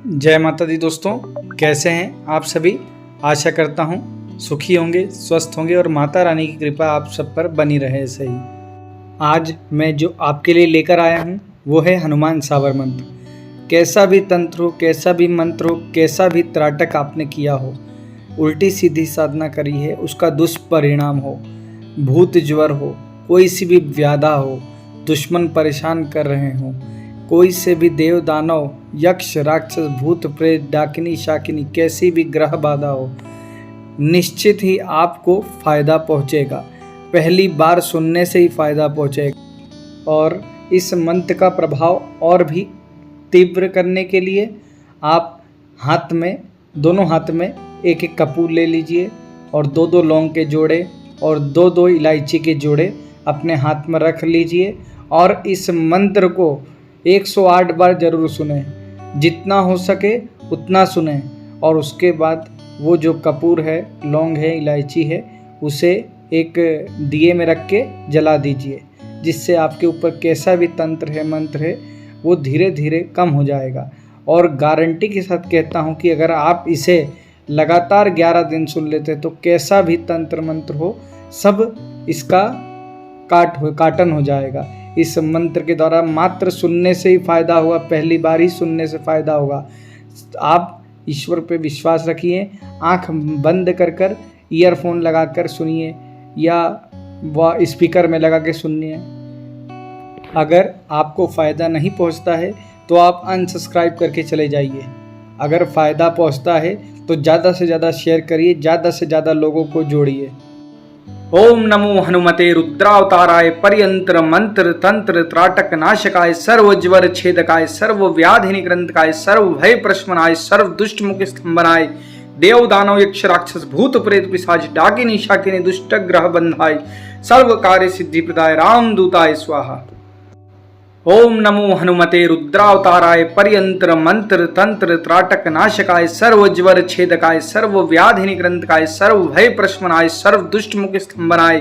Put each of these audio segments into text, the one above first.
जय माता दी दोस्तों, कैसे हैं आप सभी। आशा करता हूँ सुखी होंगे, स्वस्थ होंगे और माता रानी की कृपा आप सब पर बनी रहे। सही, आज मैं जो आपके लिए लेकर आया हूँ वो है हनुमान सावर मंत्र। कैसा भी तंत्र हो, कैसा भी मंत्र हो, कैसा भी त्राटक आपने किया हो, उल्टी सीधी साधना करी है, उसका दुष्परिणाम हो, भूत ज्वर हो, कोई सी भी व्याधा हो, दुश्मन परेशान कर रहे हों, कोई से भी देव दानव यक्ष राक्षस भूत प्रेत डाकिनी शाकिनी कैसी भी ग्रह बाधा हो, निश्चित ही आपको फायदा पहुंचेगा। पहली बार सुनने से ही फायदा पहुंचेगा। और इस मंत्र का प्रभाव और भी तीव्र करने के लिए आप दोनों हाथ में एक एक कपूर ले लीजिए और दो दो लौंग के जोड़े और दो दो इलायची के जोड़े अपने हाथ में रख लीजिए और इस मंत्र को 108 बार जरूर सुने, जितना हो सके उतना सुने। और उसके बाद वो जो कपूर है, लौंग है, इलायची है, उसे एक दिए में रख के जला दीजिए, जिससे आपके ऊपर कैसा भी तंत्र है, मंत्र है, वो धीरे धीरे कम हो जाएगा। और गारंटी के साथ कहता हूँ कि अगर आप इसे लगातार 11 दिन सुन लेते तो कैसा भी तंत्र मंत्र हो सब इसका काटन हो जाएगा। इस मंत्र के द्वारा मात्र सुनने से ही फायदा होगा, पहली बार ही सुनने से फायदा होगा। आप ईश्वर पे विश्वास रखिए, आंख बंद कर ईयरफोन लगाकर सुनिए या वह स्पीकर में लगा के सुनिए। अगर आपको फ़ायदा नहीं पहुंचता है तो आप अनसब्सक्राइब करके चले जाइए। अगर फ़ायदा पहुंचता है तो ज़्यादा से ज़्यादा शेयर करिए, ज़्यादा से ज़्यादा लोगों को जोड़िए। ओम नमो हनुमते रुद्रावताराय पर्यंत्र मंत्र तंत्र त्राटक नाशकाय सर्व ज्वर छेदकाय सर्व व्याधि निग्रंथकाय सर्व भय प्रशमनाय सर्व दुष्ट मुख स्तंभनाय देव दानव यक्ष राक्षस भूत प्रेत पिशाच डाकिनी शाकिनी दुष्ट ग्रह बंधाय सर्व कार्य सिद्धि प्रदाय राम दूताय स्वाहा। ओम नमो हनुमते रुद्रावताराय पर्यंत्र मंत्र तंत्र त्राटक नाशकाय सर्व ज्वर छेदकाय सर्व व्याधि निग्रंथकाय सर्व भय प्रशमनाय सर्व दुष्ट मुख स्तंभनाय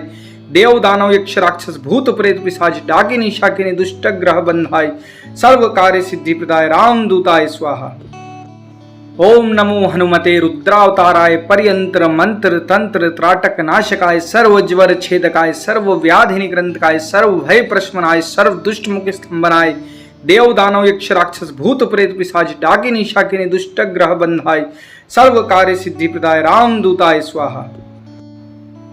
देव दानव यक्ष राक्षस भूत प्रेत पिशाच डाकिनी शाकिनी दुष्ट ग्रह बंधाय सर्व कार्य सिद्धि प्रदाय राम दूताय स्वाहा। ओम नमो हनुमते रुद्रावताराय पर्यंत्र मंत्र तंत्र त्राटक नाशकाय सर्व ज्वर छेदकाय सर्व व्याधि निग्रंथकाय सर्व भय प्रशमनाय सर्व दुष्ट मुख स्तंभनाय देव दानव यक्ष राक्षस भूत प्रेत पिशाच डाकिनी शाकिनी दुष्ट ग्रह बंधाय सर्व कार्य सिद्धि प्रदाय राम दूताय स्वाहा।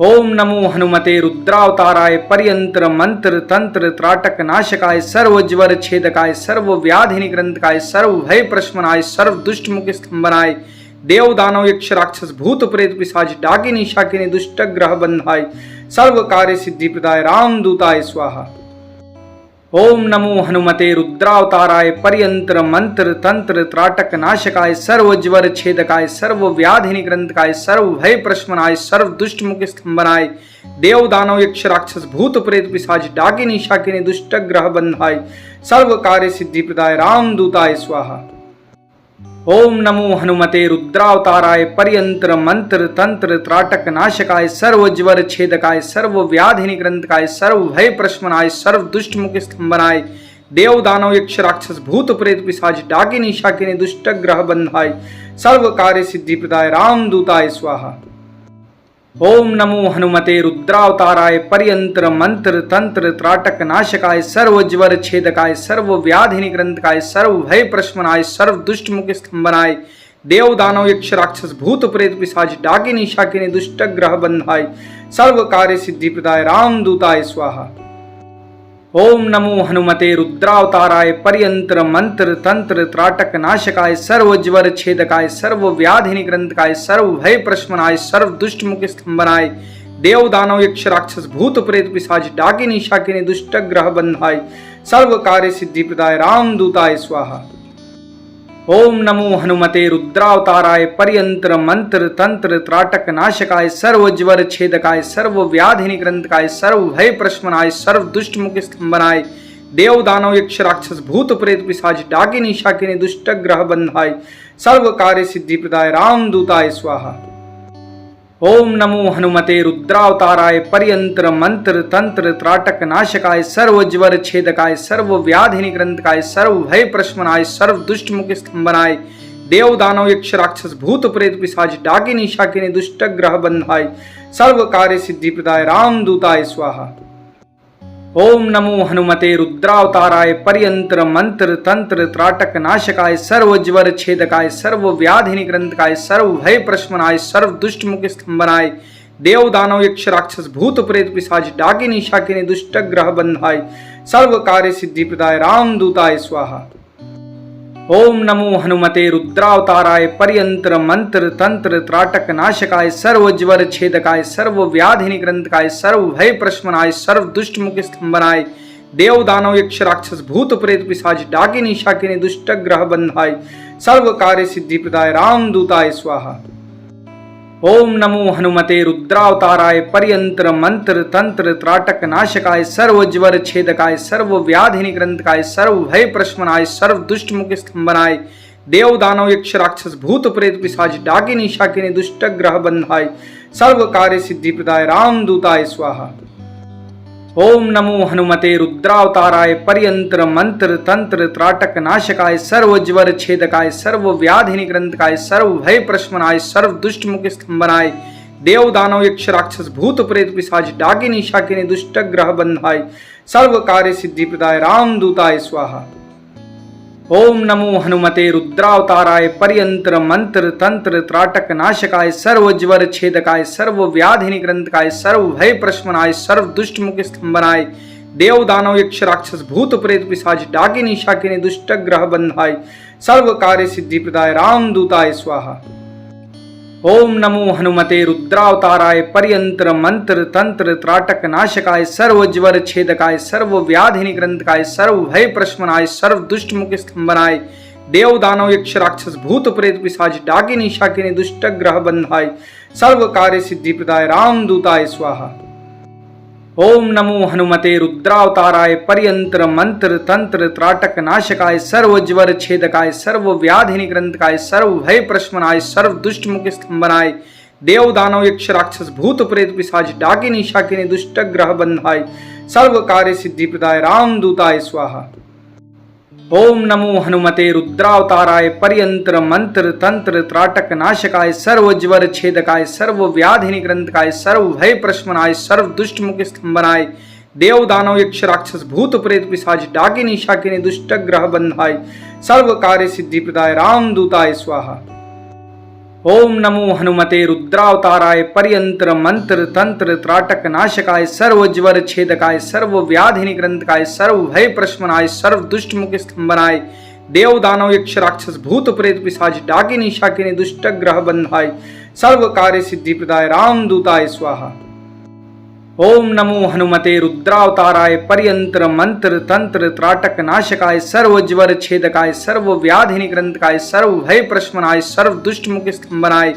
ओम नमो हनुमते रुद्रावताराय पर्यंत्र मंत्र तंत्र त्राटक नाशकाय सर्व ज्वर छेदकाय सर्व व्याधि निग्रंथकाय सर्व भय प्रशमनाय सर्व दुष्ट मुख स्तंभनाय देव दानव यक्ष राक्षस भूत प्रेत पिशाच डाकिनी शाकिनी दुष्ट ग्रह बंधाय सर्व कार्य सिद्धि प्रदाय राम दूताय स्वाहा। ओम नमो हनुमते रुद्रावताराय पर्यंत्र मंत्र तंत्र त्राटक नाशकाय सर्व ज्वर छेदकाय सर्व व्याधि निग्रंथकाय सर्व भय प्रशमनाय सर्व दुष्ट मुख स्तंभनाय देव दानव यक्ष राक्षस भूत प्रेत पिशाच डाकिनी शाकिनी दुष्ट ग्रह बंधाय सर्व कार्य सिद्धि प्रदाय राम दूताय स्वाहा। ओम नमो हनुमते रुद्रावताराय पर्यंत्र मंत्र तंत्र त्राटक नाशकाय सर्व ज्वर छेदकाय सर्व व्याधि निग्रंथकाय सर्व भय प्रशमनाय सर्व दुष्ट मुख स्तंभनाय देव दानव यक्ष राक्षस भूत प्रेत पिशाच डाकिनी शाकिनी दुष्ट ग्रह बंधाय सर्व कार्य सिद्धि प्रदाय राम दूताय स्वाहा। ओम नमो हनुमते रुद्रावताराय पर्यंत्र मंत्र तंत्र त्राटक नाशकाय सर्व ज्वर छेदकाय सर्व व्याधि निग्रंथकाय सर्व भय प्रशमनाय सर्व दुष्ट मुख स्तंभनाय देव दानव यक्ष राक्षस भूत प्रेत पिशाच डाकिनी शाकिनी दुष्ट ग्रह बंधाय सर्व कार्य सिद्धि प्रदाय राम दूताय स्वाहा। ओम नमो हनुमते रुद्रावताराय पर्यंत्र मंत्र तंत्र त्राटक नाशकाय सर्व ज्वर छेदकाय सर्व व्याधि निग्रंथकाय सर्व भय प्रशमनाय सर्व दुष्ट मुख स्तंभनाय देव दानव यक्ष राक्षस भूत प्रेत पिशाच डाकिनी शाकिनी दुष्ट ग्रह बंधाय सर्व कार्य सिद्धि प्रदाय राम दूताय स्वाहा। ओम नमो हनुमते रुद्रावताराय पर्यंत्र मंत्र तंत्र त्राटक नाशकाय सर्व ज्वर छेदकाय सर्व व्याधि निग्रंथकाय सर्व भय प्रशमनाय सर्व दुष्ट मुख स्तंभनाय देव दानव यक्ष राक्षस भूत प्रेत पिशाच डाकिनी शाकिनी दुष्ट ग्रह बंधाय सर्व कार्य सिद्धि प्रदाय राम दूताय स्वाहा। ओम नमो हनुमते रुद्रावताराय पर्यंत्र मंत्र तंत्र त्राटक नाशकाय सर्व ज्वर छेदकाय सर्व व्याधि निग्रंथकाय सर्व भय प्रशमनाय सर्व दुष्ट मुख स्तंभनाय देव दानव यक्ष राक्षस भूत प्रेत पिशाच डाकिनी शाकिनी दुष्ट ग्रह बंधाय सर्व कार्य सिद्धि प्रदाय रामदूताय स्वाहा। ओम नमो हनुमते रुद्रावताराय पर्यंत्र मंत्र तंत्र त्राटक नाशकाय सर्व ज्वर छेदकाय सर्व व्याधि निग्रंथकाय सर्व भय प्रशमनाय सर्व दुष्ट मुख स्तंभनाय देव दानव यक्ष राक्षस भूत प्रेत पिशाच डाकिनी शाकिनी दुष्ट ग्रह बंधाय सर्व कार्य सिद्धि प्रदाय रामदूताय स्वाहा। ओम नमो हनुमते रुद्रावताराय पर्यंत्र मंत्र तंत्र त्राटक नाशकाय सर्व ज्वर छेदकाय सर्व व्याधि निग्रंथकाय सर्व भय प्रशमनाय सर्व दुष्ट मुख स्तंभनाय देव दानव यक्ष राक्षस भूत प्रेत पिशाच डाकिनी शाकिनी दुष्ट ग्रह बंधाय सर्व कार्य सिद्धि प्रदाय रामदूताय स्वाहा। ओम नमो हनुमते रुद्रावताराय पर्यंत्र मंत्र तंत्र त्राटक नाशकाय सर्व ज्वर छेदकाय सर्व व्याधि निग्रंथकाय सर्व भय प्रशमनाय सर्व दुष्ट मुख स्तंभनाय देव दानव यक्ष राक्षस भूत प्रेत पिशाच डाकिनी शाकिनी दुष्ट ग्रह बंधाय सर्व कार्य सिद्धि प्रदाय रामदूताय स्वाहा। ओम नमो हनुमते रुद्रावताराय पर्यंत्र मंत्र तंत्र त्राटक नाशकाय सर्व ज्वर छेदकाय सर्व व्याधि निग्रंथकाय सर्व भय प्रशमनाय सर्व दुष्ट मुख स्तंभनाय देव दानव यक्ष राक्षस भूत प्रेत पिशाच डाकिनी शाकिनी दुष्ट ग्रह बंधाय सर्व कार्य सिद्धि प्रदाय रामदूताय स्वाहा। ओम नमो हनुमते रुद्रावताराय पर्यंत्र मंत्र तंत्र त्राटक नाशकाय सर्व ज्वर छेदकाय सर्व व्याधि निग्रंथकाय सर्व भय प्रशमनाय सर्व दुष्ट मुख स्तंभनाय देव दानव यक्ष राक्षस भूत प्रेत पिशाच डाकिनी शाकिनी दुष्ट ग्रह बंधाय सर्व कार्य सिद्धि प्रदाय रामदूताय स्वाहा। ओम नमो हनुमते रुद्रावताराय पर्यंत्र मंत्र तंत्र त्राटक नाशकाय सर्व ज्वर छेदकाय सर्व व्याधि निग्रंथकाय सर्व भय प्रशमनाय सर्व दुष्ट मुख स्तंभनाय देव दानव यक्ष राक्षस भूत प्रेत पिशाच डाकिनी शाकिनी दुष्ट ग्रह बंधाय सर्व कार्य सिद्धि प्रदाय रामदूताय स्वाहा। ओम नमो हनुमते रुद्रावताराय पर्यंत्र मंत्र तंत्र त्राटक नाशकाय सर्व ज्वर छेदकाय सर्व व्याधि निग्रंथकाय सर्व भय प्रशमनाय सर्व दुष्ट मुख स्तंभनाय देव दानव यक्ष राक्षस भूत प्रेत पिशाच डाकिनी शाकिनी दुष्ट ग्रह बंधाय सर्व कार्य सिद्धि प्रदाय रामदूताय स्वाहा। ओम नमो हनुमते रुद्रावताराय पर्यंत्र मंत्र तंत्र त्राटक नाशकाय सर्व ज्वर छेदकाय सर्व व्याधि निग्रंथकाय सर्व भय प्रशमनाय सर्व दुष्ट मुख स्तंभनाय देव दानव यक्ष राक्षस भूत प्रेत पिशाच डाकिनी शाकिनी दुष्ट ग्रह बंधाय सर्व कार्य सिद्धि प्रदाय रामदूताय स्वाहा। ओम नमो हनुमते रुद्रावताराय पर्यंत्र मंत्र तंत्र त्राटक नाशकाय सर्व ज्वर छेदकाय सर्व व्याधि निग्रंथकाय सर्व भय प्रशमनाय सर्व दुष्ट मुख स्तंभनाय देव दानव यक्ष राक्षस भूत प्रेत पिशाच डाकिनी शाकिनी दुष्ट ग्रह बंधाय सर्व कार्य सिद्धि प्रदाय रामदूताय स्वाहा। ओम नमो हनुमते रुद्रावताराय पर्यंत्र मंत्र तंत्र त्राटक नाशकाय सर्व ज्वर छेदकाय सर्व व्याधि निग्रंथकाय सर्व भय प्रशमनाय सर्व दुष्ट मुख स्तंभनाय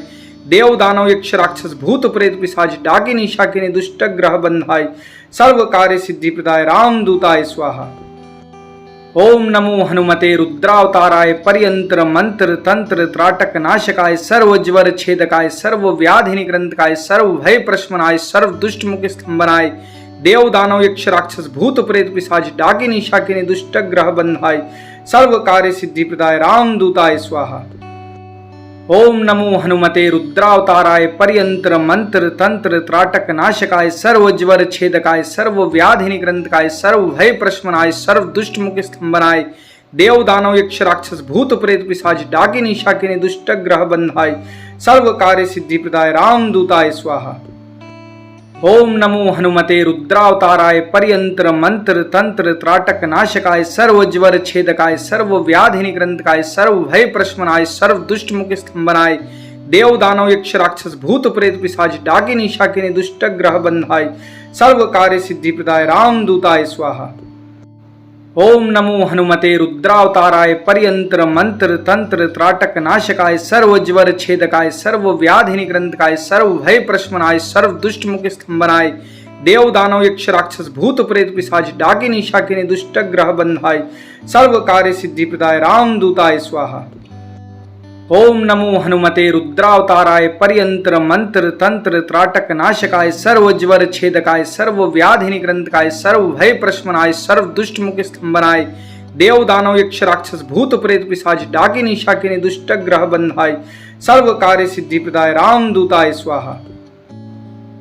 देव दानव यक्ष राक्षस भूत प्रेत पिशाच डाकिनी शाकिनी दुष्ट ग्रह बंधाय सर्व कार्य सिद्धि प्रदाय रामदूताय स्वाहा। ओम नमो हनुमते रुद्रावताराय पर्यंत्र मंत्र तंत्र त्राटक नाशकाय सर्व ज्वर छेदकाय सर्व व्याधि निग्रंथकाय सर्व भय प्रशमनाय सर्व दुष्ट मुख स्तंभनाय देव दानव यक्ष राक्षस भूत प्रेत पिशाच डाकिनी शाकिनी दुष्ट ग्रह बंधाय सर्व कार्य सिद्धि प्रदाय रामदूताय स्वाहा। ओम नमो हनुमते रुद्रावताराय पर्यंत्र मंत्र तंत्र त्राटक नाशकाय सर्व ज्वर छेदकाय सर्व व्याधि निग्रंथकाय सर्व भय प्रशमनाय सर्व दुष्ट मुख स्तंभनाय देव दानव यक्ष राक्षस भूत प्रेत पिशाच डाकिनी शाकिनी दुष्ट ग्रह बंधाय सर्व कार्य सिद्धि प्रदाय रामदूताय स्वाहा। ओम नमो हनुमते रुद्रावताराय पर्यंत्र मंत्र तंत्र त्राटक नाशकाय सर्व ज्वर छेदकाय सर्व व्याधि निग्रंथकाय सर्व भय प्रशमनाय सर्व दुष्ट मुख स्तंभनाय देव दानव यक्ष राक्षस भूत प्रेत पिशाच डाकिनी शाकिनी दुष्ट ग्रह बंधाय सर्व कार्य सिद्धि प्रदाय रामदूताय स्वाहा। ओम नमो हनुमते रुद्रावताराय पर्यंत्र मंत्र तंत्र त्राटक नाशकाय सर्व ज्वर छेदकाय सर्व व्याधि निग्रंथकाय सर्व भय प्रशमनाय सर्व दुष्ट मुख स्तंभनाय देव दानव यक्ष राक्षस भूत प्रेत पिशाच डाकिनी शाकिनी दुष्ट ग्रह बंधाय सर्व कार्य सिद्धि प्रदाय रामदूताय स्वाहा। ओम नमो हनुमते रुद्रावताराय पर्यंत्र मंत्र तंत्र त्राटक नाशकाय सर्व ज्वर छेदकाय सर्व व्याधि निग्रंथकाय सर्व भय प्रशमनाय सर्व दुष्ट मुख स्तंभनाय देव दानव यक्ष राक्षस भूत प्रेत पिशाच डाकिनी शाकिनी दुष्ट ग्रह बंधाय सर्व कार्य सिद्धि प्रदाय रामदूताय स्वाहा।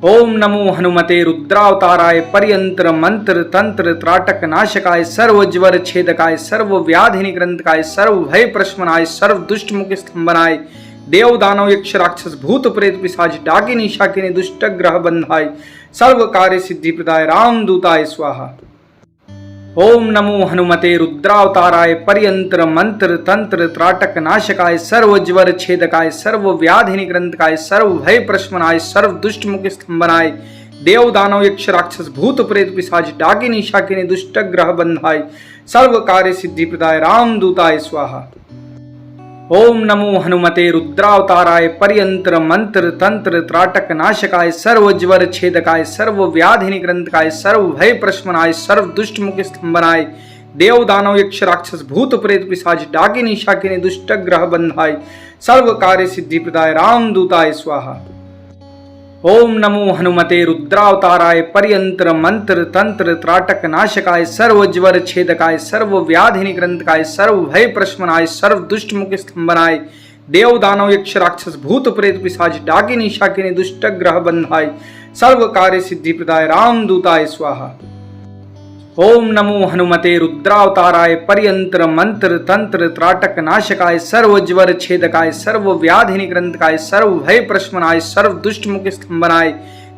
ओम नमो हनुमते रुद्रावताराय पर्यंत्र मंत्र तंत्र त्राटक नाशकाय सर्व ज्वर छेदकाय सर्व व्याधि निग्रंथकाय सर्व भय प्रशमनाय सर्व दुष्ट मुख स्तंभनाय देव दानव यक्ष राक्षस भूत प्रेत पिशाच डाकिनी शाकिनी दुष्ट ग्रह बंधाय सर्व कार्य सिद्धि प्रदाय रामदूताय स्वाहा। ओम नमो हनुमते रुद्रावताराय पर्यंत्र मंत्र तंत्र त्राटक नाशकाय सर्व ज्वर छेदकाय सर्व व्याधि निग्रंथकाय सर्व भय प्रशमनाय सर्व दुष्ट मुख स्तंभनाय देव दानव यक्ष राक्षस भूत प्रेत पिशाच डाकिनी शाकिनी दुष्ट ग्रह बंधाय सर्व कार्य सिद्धि प्रदाय रामदूताय स्वाहा। ओम नमो हनुमते रुद्रावताराय पर्यंत्र मंत्र तंत्र त्राटक नाशकाय सर्व ज्वर छेदकाय सर्व व्याधि निग्रंथकाय सर्व भय प्रशमनाय सर्व दुष्ट मुख स्तंभनाय देव दानव यक्ष राक्षस भूत प्रेत पिशाच डाकिनी शाकिनी दुष्ट ग्रह बंधाय सर्व कार्य सिद्धि प्रदाय रामदूताय स्वाहा। ओम नमो हनुमते रुद्रावताराय पर्यंत्र मंत्र तंत्र त्राटक नाशकाय सर्व ज्वर छेदकाय सर्व व्याधि निग्रंथकाय सर्व भय प्रशमनाय सर्व दुष्ट मुख स्तंभनाय देव दानव यक्ष राक्षस भूत प्रेत पिशाच डाकिनी शाकिनी दुष्ट ग्रह बंधाय सर्व कार्य सिद्धि प्रदाय रामदूताय स्वाहा। ओम नमो हनुमते रुद्रावताराय पर्यंत्र मंत्र तंत्र त्राटक नाशकाय सर्व ज्वर छेदकाय सर्व व्याधि निग्रंथकाय सर्व भय प्रशमनाय सर्व दुष्ट मुख स्तंभनाय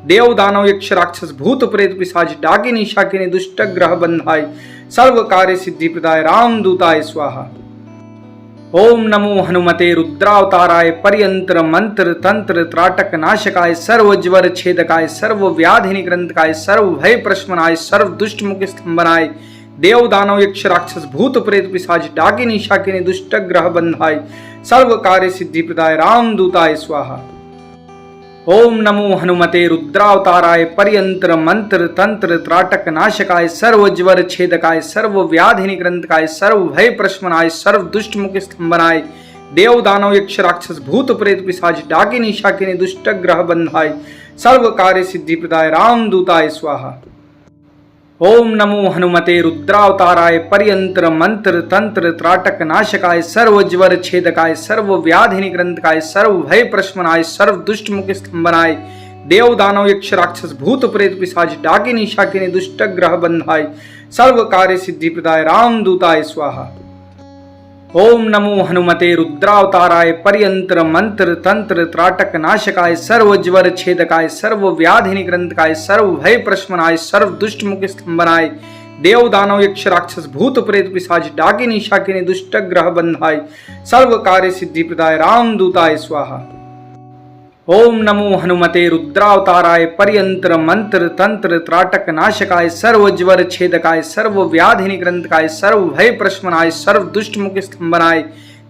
देव दानव यक्ष राक्षस भूत प्रेत पिशाच डाकिनी शाकिनी दुष्ट ग्रह बंधाय सर्व कार्य सिद्धि प्रदाय रामदूताय स्वाहा। ओम नमो हनुमते रुद्रावताराय पर्यंत्र मंत्र तंत्र त्राटक नाशकाय सर्व ज्वर छेदकाय सर्व व्याधि निग्रंथकाय सर्व भय प्रशमनाय सर्व दुष्ट मुख स्तंभनाय देव दानव यक्ष राक्षस भूत प्रेत पिशाच डाकिनी शाकिनी दुष्ट ग्रह बंधाय सर्व कार्य सिद्धि प्रदाय रामदूताय स्वाहा। ओम नमो हनुमते रुद्रावताराय पर्यंत्र मंत्र तंत्र त्राटक नाशकाय सर्व ज्वर छेदकाय सर्व व्याधि निग्रंथकाय सर्व भय प्रशमनाय सर्व दुष्ट मुख स्तंभनाय देव दानव यक्ष राक्षस भूत प्रेत पिशाच डाकिनी शाकिनी दुष्ट ग्रह बंधाय सर्व कार्य सिद्धि प्रदाय रामदूताय स्वाहा। ओम नमो हनुमते रुद्रावताराय पर्यंत्र मंत्र तंत्र त्राटक नाशकाय सर्व ज्वर छेदकाय सर्व व्याधि निग्रंथकाय सर्व भय प्रशमनाय सर्व दुष्ट मुख स्तंभनाय देव दानव यक्ष राक्षस भूत प्रेत पिशाच डाकिनी शाकिनी दुष्ट ग्रह बंधाय सर्व कार्य सिद्धि प्रदाय रामदूताय स्वाहा। ओम नमो हनुमते रुद्रावताराय पर्यंत्र मंत्र तंत्र त्राटक नाशकाय सर्व ज्वर छेदकाय सर्व व्याधि निग्रंथकाय सर्व भय प्रशमनाय सर्व दुष्ट मुख स्तंभनाय देव दानव यक्ष राक्षस भूत प्रेत पिशाच डाकिनी शाकिनी दुष्ट ग्रह बंधाय सर्व कार्य सिद्धि प्रदाय रामदूताय स्वाहा। ओम नमो हनुमते रुद्रावताराय पर्यंत्र मंत्र तंत्र त्राटक नाशकाय सर्व ज्वर छेदकाय सर्व व्याधि निग्रंथकाय सर्व भय प्रशमनाय सर्व दुष्ट मुख स्तंभनाय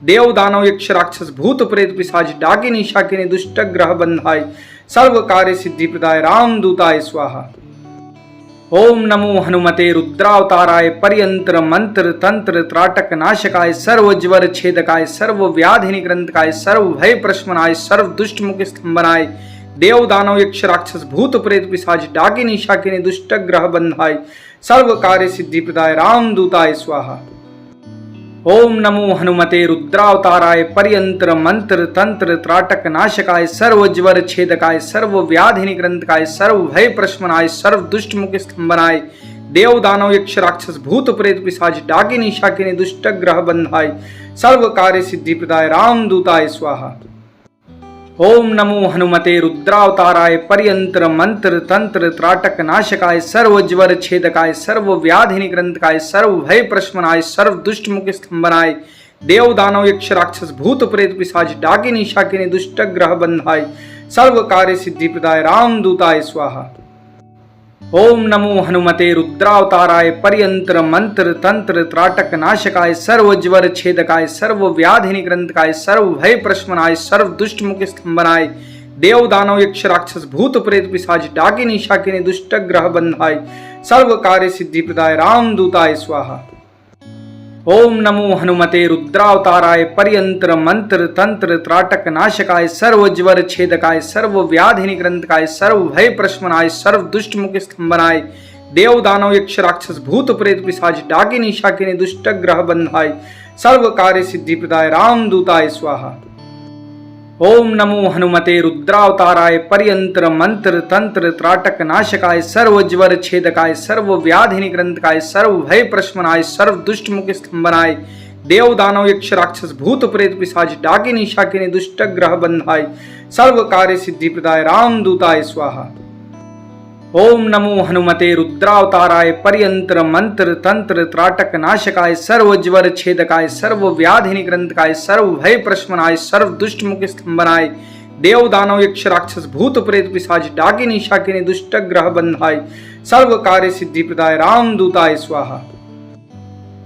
देव दानव यक्ष राक्षस भूत प्रेत पिशाच डाकिनी शाकिनी दुष्ट ग्रह बंधाय सर्व कार्य सिद्धि प्रदाय रामदूताय स्वाहा। ओम नमो हनुमते रुद्रावताराय पर्यंत्र मंत्र तंत्र त्राटक नाशकाय सर्व ज्वर छेदकाय सर्व व्याधि निग्रंथकाय सर्व भय प्रशमनाय सर्व दुष्ट मुख स्तंभनाय देव दानव यक्ष राक्षस भूत प्रेत पिशाच डाकिनी शाकिनी दुष्ट ग्रह बंधाय सर्व कार्य सिद्धि प्रदाय रामदूताय स्वाहा। ओम नमो हनुमते रुद्रावताराय पर्यंत्र मंत्र तंत्र त्राटक नाशकाय सर्व ज्वर छेदकाय सर्व व्याधि निग्रंथकाय सर्व भय प्रशमनाय सर्व दुष्ट मुख स्तंभनाय देव दानव यक्ष राक्षस भूत प्रेत पिशाच डाकिनी शाकिनी दुष्ट ग्रह बंधाय सर्व कार्य सिद्धि प्रदाय रामदूताय स्वाहा। ओम नमो हनुमते रुद्रावताराय पर्यंत्र मंत्र तंत्र त्राटक नाशकाय सर्व ज्वर छेदकाय सर्व व्याधि निग्रंथकाय सर्व भय प्रशमनाय सर्व दुष्ट मुख स्तंभनाय देव दानव यक्ष राक्षस भूत प्रेत पिशाच डाकिनी शाकिनी दुष्ट ग्रह बंधाय सर्व कार्य सिद्धि प्रदाय रामदूताय स्वाहा। ओम नमो हनुमते रुद्रावताराय पर्यंत्र मंत्र तंत्र त्राटक नाशकाय सर्व ज्वर छेदकाय सर्व व्याधि निग्रंथकाय सर्व भय प्रशमनाय सर्व दुष्ट मुख स्तंभनाय देव दानव यक्ष राक्षस भूत प्रेत पिशाच डाकिनी शाकिनी दुष्ट ग्रह बंधाय सर्व कार्य सिद्धि प्रदाय रामदूताय स्वाहा। ओम नमो हनुमते रुद्रावताराय पर्यंत्र मंत्र तंत्र त्राटक नाशकाय सर्व ज्वर छेदकाय सर्व व्याधि निग्रंथकाय सर्व भय प्रशमनाय सर्व दुष्ट मुख स्तंभनाय देव दानव यक्ष राक्षस भूत प्रेत पिशाच डाकिनी शाकिनी दुष्ट ग्रह बंधाय सर्व कार्य सिद्धि प्रदाय रामदूताय स्वाहा। ओम नमो हनुमते रुद्रावताराय पर्यंत्र मंत्र तंत्र त्राटक नाशकाय सर्व ज्वर छेदकाय सर्व व्याधि निग्रंथकाय सर्व भय प्रशमनाय सर्व दुष्ट मुख स्तंभनाय देव दानव यक्ष राक्षस भूत प्रेत पिशाच डाकिनी शाकिनी दुष्ट ग्रह बंधाय सर्व कार्य सिद्धि प्रदाय रामदूताय स्वाहा। ओम नमो हनुमते रुद्रावताराय पर्यंत्र मंत्र तंत्र त्राटक नाशकाय सर्व ज्वर छेदकाय सर्व व्याधि निग्रंथकाय सर्व भय प्रशमनाय सर्व दुष्ट मुख स्तंभनाय देव दानव यक्ष राक्षस भूत प्रेत पिशाच डाकिनी शाकिनी दुष्ट ग्रह बंधाय सर्व कार्य सिद्धि प्रदाय रामदूताय स्वाहा।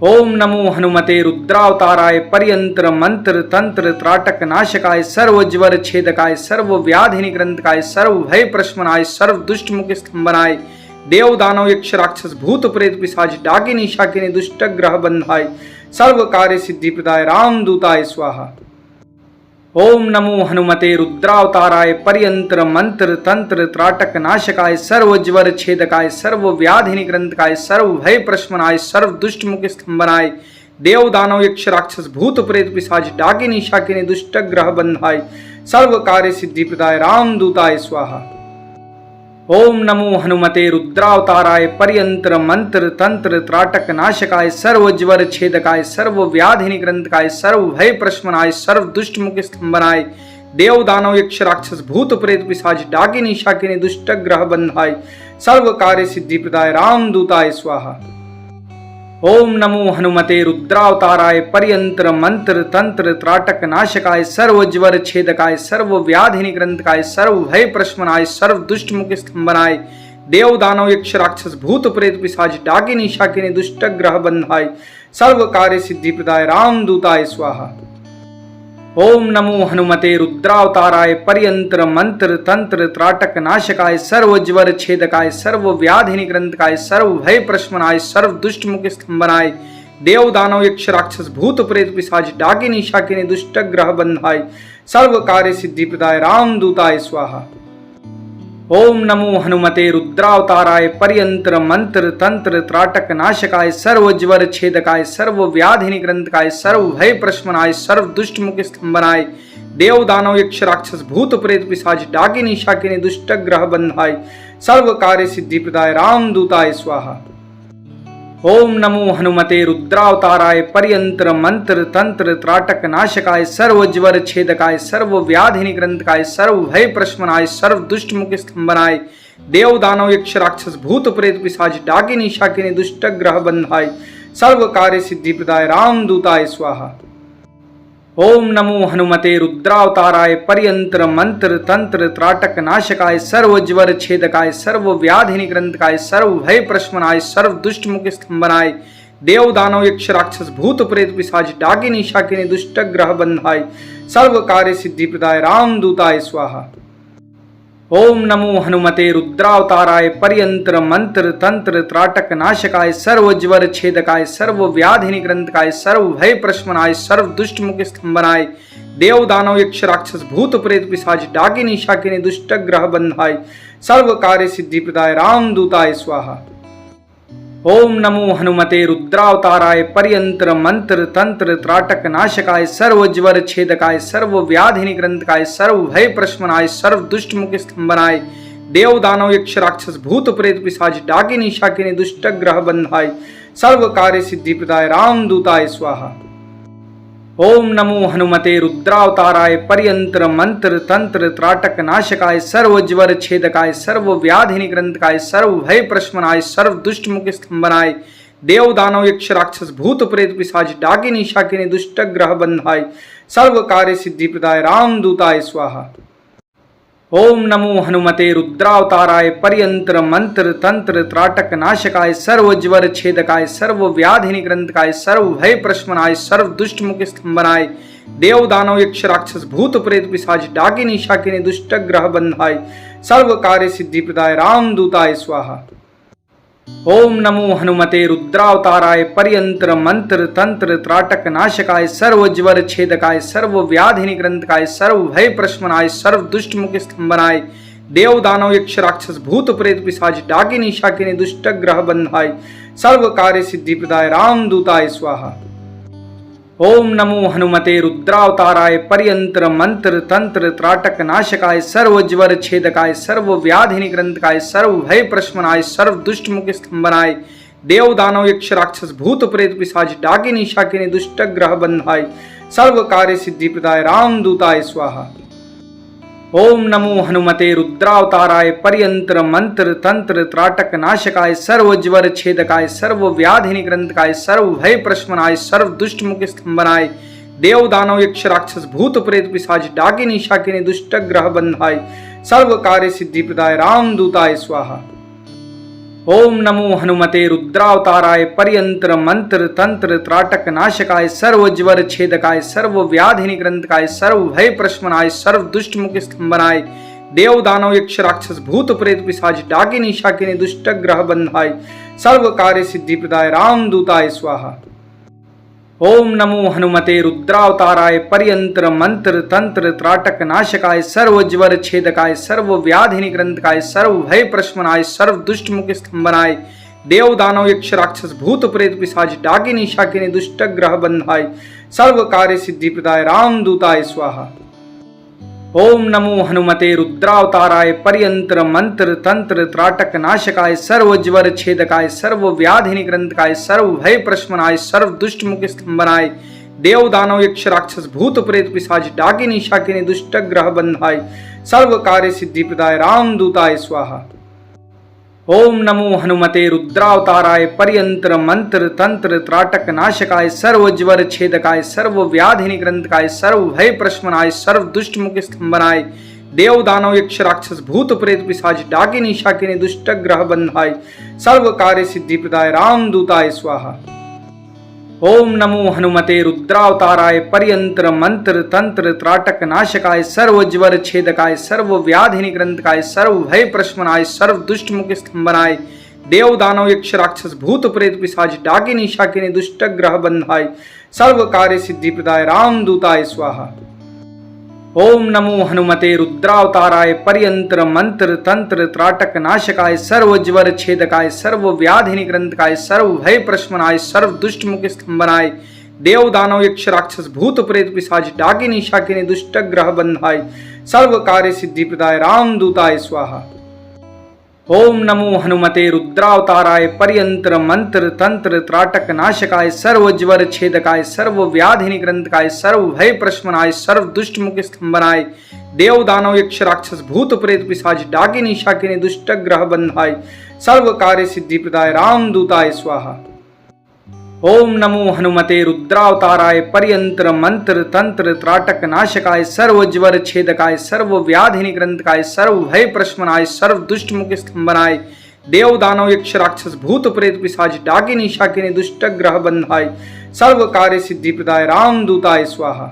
ओम नमो हनुमते रुद्रावताराय पर्यंत्र मंत्र तंत्र त्राटक नाशकाय सर्व ज्वर छेदकाय सर्व व्याधि निग्रंथकाय सर्व भय प्रशमनाय सर्व दुष्ट मुख स्तंभनाय देव दानव यक्ष राक्षस भूत प्रेत पिशाच डाकिनी शाकिनी दुष्ट ग्रह बंधाय सर्व कार्य सिद्धि प्रदाय रामदूताय स्वाहा। ओम नमो हनुमते रुद्रावताराय पर्यंत्र मंत्र तंत्र त्राटक नाशकाय सर्व ज्वर छेदकाय सर्व व्याधि निग्रंथकाय सर्व भय प्रशमनाय सर्व दुष्ट मुख स्तंभनाय देव दानव यक्ष राक्षस भूत प्रेत पिशाच डाकिनी शाकिनी दुष्ट ग्रह बंधाय सर्व कार्य सिद्धि प्रदाय रामदूताय स्वाहा। ओम नमो हनुमते रुद्रावताराय पर्यंत्र मंत्र तंत्र त्राटक नाशकाय सर्व ज्वर छेदकाय सर्व व्याधि निग्रंथकाय सर्व भय प्रशमनाय सर्व दुष्ट मुख स्तंभनाय देव दानव यक्ष राक्षस भूत प्रेत पिशाच डाकिनी शाकिनी दुष्ट ग्रह बंधाय सर्व कार्य सिद्धि प्रदाय रामदूताय स्वाहा। ओम नमो हनुमते रुद्रावताराय पर्यंत्र मंत्र तंत्र त्राटक नाशकाय सर्व ज्वर छेदकाय सर्व व्याधि निग्रंथकाय सर्व भय प्रशमनाय सर्व दुष्ट मुख स्तंभनाय देव दानव यक्ष राक्षस भूत प्रेत पिशाच डाकिनी शाकिनी दुष्ट ग्रह बंधाय सर्व कार्य सिद्धि प्रदाय रामदूताय स्वाहा। ओम नमो हनुमते रुद्रावताराय पर्यंत्र मंत्र तंत्र त्राटक नाशकाय सर्व ज्वर छेदकाय सर्व व्याधि निग्रंथकाय सर्व भय प्रशमनाय सर्व दुष्ट मुख स्तंभनाय देव दानव यक्ष राक्षस भूत प्रेत पिशाच डाकिनी शाकिनी दुष्ट ग्रह बंधाय सर्व कार्य सिद्धि प्रदाय रामदूताय स्वाहा। ओम नमो हनुमते रुद्रावताराय पर्यंत्र मंत्र तंत्र त्राटक नाशकाय सर्व ज्वर छेदकाय सर्व व्याधि निग्रंथकाय सर्व भय प्रशमनाय सर्व दुष्ट मुख स्तंभनाय देव दानव यक्ष राक्षस भूत प्रेत पिशाच डाकिनी शाकिनी दुष्ट ग्रह बंधाय सर्व कार्य सिद्धि प्रदाय रामदूताय स्वाहा। ओम नमो हनुमते रुद्रावताराय पर्यंत्र मंत्र तंत्र त्राटक नाशकाय सर्व ज्वर छेदकाय सर्व व्याधि निग्रंथकाय सर्व भय प्रशमनाय सर्व दुष्ट मुख स्तंभनाय देव दानव यक्ष राक्षस भूत प्रेत पिशाच डाकिनी शाकिनी दुष्ट ग्रह बंधाय सर्व कार्य सिद्धि प्रदाय रामदूताय स्वाहा। ओम नमो हनुमते रुद्रावताराय पर्यंत्र मंत्र तंत्र त्राटक नाशकाय सर्व ज्वर छेदकाय सर्व व्याधि निग्रंथकाय सर्व भय प्रशमनाय सर्व दुष्ट मुख स्तंभनाय देव दानव यक्ष राक्षस भूत प्रेत पिशाच डाकिनी शाकिनी दुष्ट ग्रह बंधाय सर्व कार्य सिद्धि प्रदाय रामदूताय स्वाहा। ओम नमो हनुमते रुद्रावताराय पर्यंत्र मंत्र तंत्र त्राटक नाशकाय सर्व ज्वर छेदकाय सर्व व्याधि निग्रंथकाय सर्व भय प्रशमनाय सर्व दुष्ट मुख स्तंभनाय देव दानव यक्ष राक्षस भूत प्रेत पिशाच डाकिनी शाकिनी दुष्ट ग्रह बंधाय सर्व कार्य सिद्धि प्रदाय रामदूताय स्वाहा। ओम नमो हनुमते रुद्रावताराय पर्यंत्र मंत्र तंत्र त्राटक नाशकाय सर्व ज्वर छेदकाय सर्व व्याधि निग्रंथकाय सर्व भय प्रशमनाय सर्व दुष्ट मुख स्तंभनाय देव दानव यक्ष राक्षस भूत प्रेत पिशाच डाकिनी शाकिनी दुष्ट ग्रह बंधाय सर्व कार्य सिद्धि प्रदाय रामदूताय स्वाहा। ओम नमो हनुमते रुद्रावताराय पर्यंत्र मंत्र तंत्र त्राटक नाशकाय सर्व ज्वर छेदकाय सर्व व्याधि निग्रंथकाय सर्व भय प्रशमनाय सर्व दुष्ट मुख स्तंभनाय देव दानव यक्ष राक्षस भूत प्रेत पिशाच डाकिनी शाकिनी दुष्ट ग्रह बंधाय सर्व कार्य सिद्धि प्रदाय रामदूताय स्वाहा। ओम नमो हनुमते रुद्रावताराय पर्यंत्र मंत्र तंत्र त्राटक नाशकाय सर्व ज्वर छेदकाय सर्व व्याधि निग्रंथकाय सर्व भय प्रशमनाय सर्व दुष्ट मुख स्तंभनाय देव दानव यक्ष राक्षस भूत प्रेत पिशाच डाकिनी शाकिनी दुष्ट ग्रह बंधाय सर्व कार्य सिद्धि प्रदाय रामदूताय स्वाहा। ओम नमो हनुमते रुद्रावताराय पर्यंत्र मंत्र तंत्र त्राटक नाशकाय सर्व ज्वर छेदकाय सर्व व्याधि निग्रंथकाय सर्व भय प्रशमनाय सर्व दुष्ट मुख स्तंभनाय देव दानव यक्ष राक्षस भूत प्रेत पिशाच डाकिनी शाकिनी दुष्ट ग्रह बंधाय सर्व कार्य सिद्धि प्रदाय रामदूताय स्वाहा। ओम नमो हनुमते रुद्रावताराय पर्यंत्र मंत्र तंत्र त्राटक नाशकाय सर्व ज्वर छेदकाय सर्व व्याधि निग्रंथकाय सर्व भय प्रशमनाय सर्व दुष्ट मुख स्तंभनाय देव दानव यक्ष राक्षस भूत प्रेत पिशाच डाकिनी शाकिनी दुष्ट ग्रह बंधाय सर्व कार्य सिद्धि प्रदाय रामदूताय स्वाहा। ओम नमो हनुमते रुद्रावताराय पर्यंत्र मंत्र तंत्र त्राटक नाशकाय सर्व ज्वर छेदकाय सर्व व्याधि निग्रंथकाय सर्व भय प्रशमनाय सर्व दुष्ट मुख स्तंभनाय देव दानव यक्ष राक्षस भूत प्रेत पिशाच डाकिनी शाकिनी दुष्ट ग्रह बंधाय सर्व कार्य सिद्धि प्रदाय रामदूताय स्वाहा। ओम नमो हनुमते रुद्रावताराय पर्यंत्र मंत्र तंत्र त्राटक नाशकाय सर्व ज्वर छेदकाय सर्व व्याधि निग्रंथकाय सर्व भय प्रशमनाय सर्व दुष्ट मुख स्तंभनाय देव दानव यक्ष राक्षस भूत प्रेत पिशाच डाकिनी शाकिनी दुष्ट ग्रह बंधाय सर्व कार्य सिद्धि प्रदाय रामदूताय स्वाहा। ओम नमो हनुमते रुद्रावताराय पर्यंत्र मंत्र तंत्र त्राटक नाशकाय सर्व ज्वर छेदकाय सर्व व्याधि निग्रंथकाय सर्व भय प्रशमनाय सर्व दुष्ट मुख स्तंभनाय देव दानव यक्ष राक्षस भूत प्रेत पिशाच डाकिनी शाकिनी दुष्ट ग्रह बंधाय सर्व कार्य सिद्धि प्रदाय रामदूताय स्वाहा। ओम नमो हनुमते रुद्रावताराय पर्यंत्र मंत्र तंत्र त्राटक नाशकाय सर्व ज्वर छेदकाय सर्व व्याधि निग्रंथकाय सर्व भय प्रशमनाय सर्व दुष्ट मुख स्तंभनाय देव दानव यक्ष राक्षस भूत प्रेत पिशाच डाकिनी शाकिनी दुष्ट ग्रह बंधाय सर्व कार्य सिद्धि प्रदाय रामदूताय स्वाहा। ओम नमो हनुमते रुद्रावताराय पर्यंत्र मंत्र तंत्र त्राटक नाशकाय सर्व ज्वर छेदकाय सर्व व्याधि निग्रंथकाय सर्व भय प्रशमनाय सर्व दुष्ट मुख स्तंभनाय देव दानव यक्ष राक्षस भूत प्रेत पिशाच डाकिनी शाकिनी दुष्ट ग्रह बंधाय सर्व कार्य सिद्धि प्रदाय रामदूताय स्वाहा। ओम नमो हनुमते रुद्रावताराय पर्यंत्र मंत्र तंत्र त्राटक नाशकाय सर्व ज्वर छेदकाय सर्व व्याधि निग्रंथकाय सर्व भय प्रशमनाय सर्व दुष्ट मुख स्तंभनाय देव दानव यक्ष राक्षस भूत प्रेत पिशाच डाकिनी शाकिनी दुष्ट ग्रह बंधाय सर्व कार्य सिद्धि प्रदाय रामदूताय स्वाहा। ओम नमो हनुमते रुद्रावताराय पर्यंत्र मंत्र तंत्र त्राटक नाशकाय सर्व ज्वर छेदकाय सर्व व्याधि निग्रंथकाय सर्व भय प्रशमनाय सर्व दुष्ट मुख स्तंभनाय देव दानव यक्ष राक्षस भूत प्रेत पिशाच डाकिनी शाकिनी दुष्ट ग्रह बंधाय सर्व कार्य सिद्धि प्रदाय रामदूताय स्वाहा। ओम नमो हनुमते रुद्रावताराय पर्यंत्र मंत्र तंत्र त्राटक नाशकाय सर्व ज्वर छेदकाय सर्व व्याधि निग्रंथकाय सर्व भय प्रशमनाय सर्व दुष्ट मुख स्तंभनाय देव दानव यक्ष राक्षस भूत प्रेत पिशाच डाकिनी शाकिनी दुष्ट ग्रह बंधाय सर्व कार्य सिद्धि प्रदाय रामदूताय स्वाहा। ओम नमो हनुमते रुद्रावताराय पर्यंत्र मंत्र तंत्र त्राटक नाशकाय सर्व ज्वर छेदकाय सर्व व्याधि निग्रंथकाय सर्व भय प्रशमनाय सर्व दुष्ट मुख स्तंभनाय देव दानव यक्ष राक्षस भूत प्रेत पिशाच डाकिनी शाकिनी दुष्ट ग्रह बंधाय सर्व कार्य सिद्धि प्रदाय रामदूताय स्वाहा।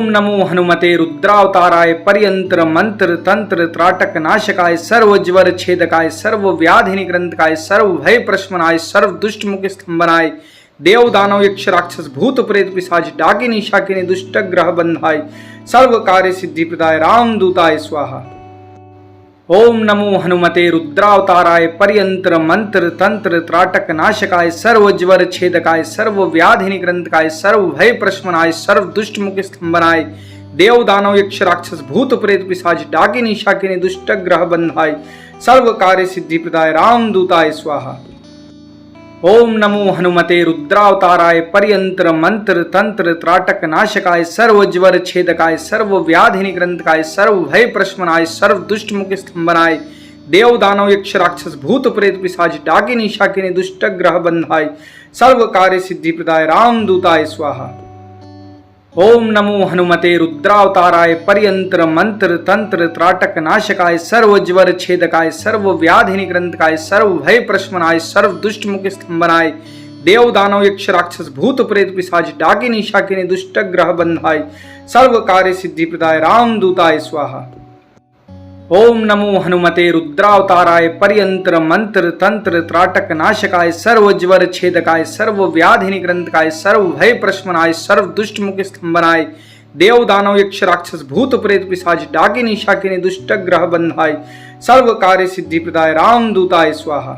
ओम नमो हनुमते रुद्रावताराय पर्यंत्र मंत्र तंत्र त्राटक नाशकाय सर्व ज्वर छेदकाय सर्व व्याधि निग्रंथकाय सर्व भय प्रशमनाय सर्व दुष्ट मुख स्तंभनाय देव दानव यक्ष राक्षस भूत प्रेत पिशाच डाकिनी शाकिनी दुष्ट ग्रह बंधाय सर्व कार्य सिद्धि प्रदाय रामदूताय स्वाहा। ओम नमो हनुमते रुद्रावताराय पर्यंत्र मंत्र तंत्र त्राटक नाशकाय सर्व ज्वर छेदकाय सर्व व्याधि निग्रंथकाय सर्व भय प्रशमनाय सर्व दुष्ट मुख स्तंभनाय देव दानव यक्ष राक्षस भूत प्रेत पिशाच डाकिनी शाकिनी दुष्ट ग्रह बंधाय सर्व कार्य सिद्धि प्रदाय रामदूताय स्वाहा। ओम नमो हनुमते रुद्रावताराय पर्यंत्र मंत्र तंत्र त्राटक नाशकाय सर्व ज्वर छेदकाय सर्व व्याधि निग्रंथकाय सर्व भय प्रशमनाय सर्व दुष्ट मुख स्तंभनाय देव दानव यक्ष राक्षस भूत प्रेत पिशाच डाकिनी शाकिनी दुष्ट ग्रह बंधाय सर्व कार्य सिद्धि प्रदाय रामदूताय स्वाहा। ओम नमो हनुमते रुद्रावताराय पर्यंत्र मंत्र तंत्र त्राटक नाशकाय सर्व ज्वर छेदकाय सर्व व्याधि निग्रंथकाय सर्व भय प्रशमनाय सर्व दुष्ट मुख स्तंभनाय देव दानव यक्ष राक्षस भूत प्रेत पिशाच डाकिनी शाकिनी दुष्ट ग्रह बंधाय सर्व कार्य सिद्धि प्रदाय रामदूताय स्वाहा। ओम नमो हनुमते रुद्रावताराय पर्यंत्र मंत्र तंत्र त्राटक नाशकाय सर्व ज्वर छेदकाय सर्व व्याधि निग्रंथकाय सर्व भय प्रशमनाय सर्व दुष्ट मुख स्तंभनाय देव दानव यक्ष राक्षस भूत प्रेत पिशाच डाकिनी शाकिनी दुष्ट ग्रह बंधाय सर्व कार्य सिद्धि प्रदाय रामदूताय स्वाहा।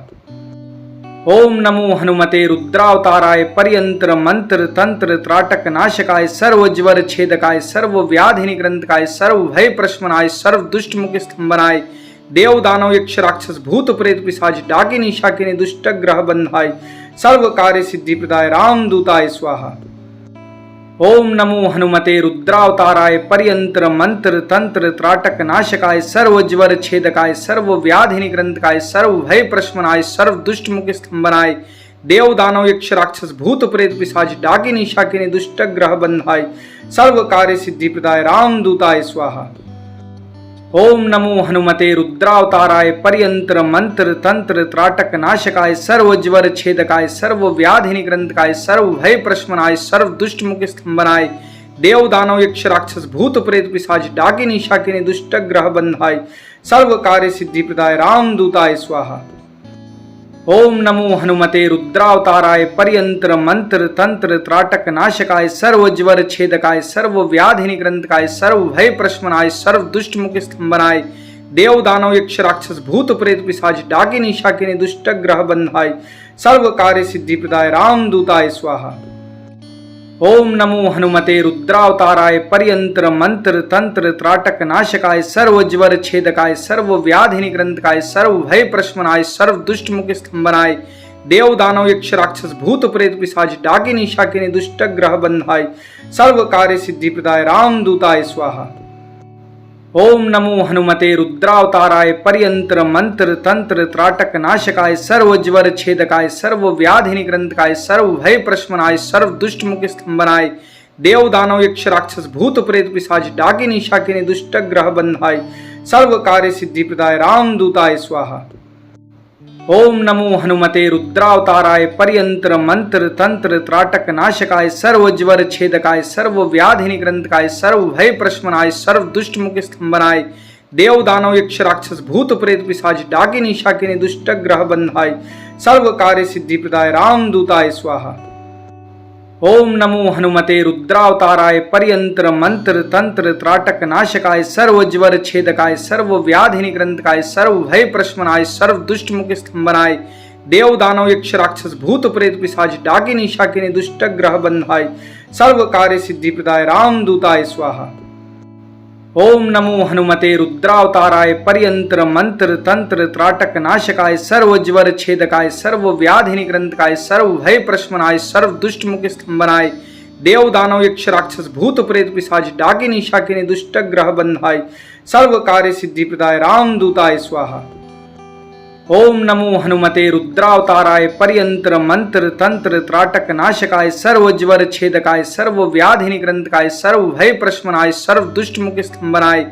ओम नमो हनुमते रुद्रावताराय पर्यंत्र मंत्र तंत्र त्राटक नाशकाय सर्व ज्वर छेदकाय सर्व व्याधि निग्रंथकाय सर्व भय प्रशमनाय सर्व दुष्ट मुख स्तंभनाय देव दानव यक्ष राक्षस भूत प्रेत पिशाच डाकिनी शाकिनी दुष्ट ग्रह बंधाय सर्व कार्य सिद्धि प्रदाय रामदूताय स्वाहा। ओम नमो हनुमते रुद्रावताराय पर्यंत्र मंत्र तंत्र त्राटक नाशकाय सर्व ज्वर छेदकाय सर्व व्याधि निग्रंथकाय सर्व भय प्रशमनाय सर्व दुष्ट मुख स्तंभनाय देव दानव यक्ष राक्षस भूत प्रेत पिशाच डाकिनी शाकिनी दुष्ट ग्रह बंधाय सर्व कार्य सिद्धि प्रदाय रामदूताय स्वाहा। ओम नमो हनुमते रुद्रावताराय पर्यंत्र मंत्र तंत्र त्राटक नाशकाय सर्व ज्वर छेदकाय सर्व व्याधि निग्रंथकाय सर्व भय प्रशमनाय सर्व दुष्ट मुख स्तंभनाय देव दानव यक्ष राक्षस भूत प्रेत पिशाच डाकिनी शाकिनी दुष्ट ग्रह बंधाय सर्व कार्य सिद्धि प्रदाय रामदूताय स्वाहा। ओम नमो हनुमते रुद्रावताराय पर्यंत्र मंत्र तंत्र त्राटक नाशकाय सर्व ज्वर छेदकाय सर्व व्याधि निग्रंथकाय सर्व भय प्रशमनाय सर्व दुष्ट मुख स्तंभनाय देव दानव यक्ष राक्षस भूत प्रेत पिशाच डाकिनी शाकिनी दुष्ट ग्रह बंधाय सर्व कार्य सिद्धि प्रदाय रामदूताय स्वाहा। ओम नमो हनुमते रुद्रावताराय पर्यंत्र मंत्र तंत्र त्राटक नाशकाय सर्व ज्वर छेदकाय सर्व व्याधि निग्रंथकाय सर्व भय प्रशमनाय सर्व दुष्ट मुख स्तंभनाय देव दानव यक्ष राक्षस भूत प्रेत पिशाच डाकिनी शाकिनी दुष्ट ग्रह बंधाय सर्व कार्य सिद्धि प्रदाय रामदूताय स्वाहा। ओम नमो हनुमते रुद्रावताराय पर्यंत्र मंत्र तंत्र त्राटक नाशकाय सर्व ज्वर छेदकाय सर्व व्याधि निग्रंथकाय सर्व भय प्रशमनाय सर्व दुष्ट मुख स्तंभनाय देव दानव यक्ष राक्षस भूत प्रेत पिशाच डाकिनी शाकिनी दुष्ट ग्रह बंधाय सर्व कार्य सिद्धि प्रदाय रामदूताय स्वाहा। ओम नमो हनुमते रुद्रावताराय पर्यंत्र मंत्र तंत्र त्राटक नाशकाय सर्व ज्वर छेदकाय सर्व व्याधि निग्रंथकाय सर्व भय प्रशमनाय सर्व दुष्ट मुख स्तंभनाय देव दानव यक्ष राक्षस भूत प्रेत पिशाच डाकिनी शाकिनी दुष्ट ग्रह बंधाय सर्व कार्य सिद्धि प्रदाय रामदूताय स्वाहा। ओम नमो हनुमते रुद्रावताराय पर्यंत्र मंत्र तंत्र त्राटक नाशकाय सर्व ज्वर छेदकाय सर्व व्याधि निग्रंथकाय सर्व भय प्रशमनाय सर्व दुष्ट मुख स्तंभनाय देव दानव यक्ष राक्षस भूत प्रेत पिशाच डाकिनी शाकिनी दुष्ट ग्रह बंधाय सर्व कार्य सिद्धि प्रदाय रामदूताय स्वाहा। ओम नमो हनुमते रुद्रावताराय पर्यंत्र मंत्र तंत्र त्राटक नाशकाय सर्व ज्वर छेदकाय सर्व व्याधि निग्रंथकाय सर्व भय प्रशमनाय सर्व दुष्ट मुख स्तंभनाय देव दानव यक्ष राक्षस भूत प्रेत पिशाच डाकिनी शाकिनी दुष्ट ग्रह बंधाय सर्व कार्य सिद्धि प्रदाय रामदूताय स्वाहा। ओम नमो हनुमते रुद्रावताराय पर्यंत्र मंत्र तंत्र त्राटक नाशकाय सर्व ज्वर छेदकाय सर्व व्याधि निग्रंथकाय सर्व भय प्रशमनाय सर्व दुष्ट मुख स्तंभनाय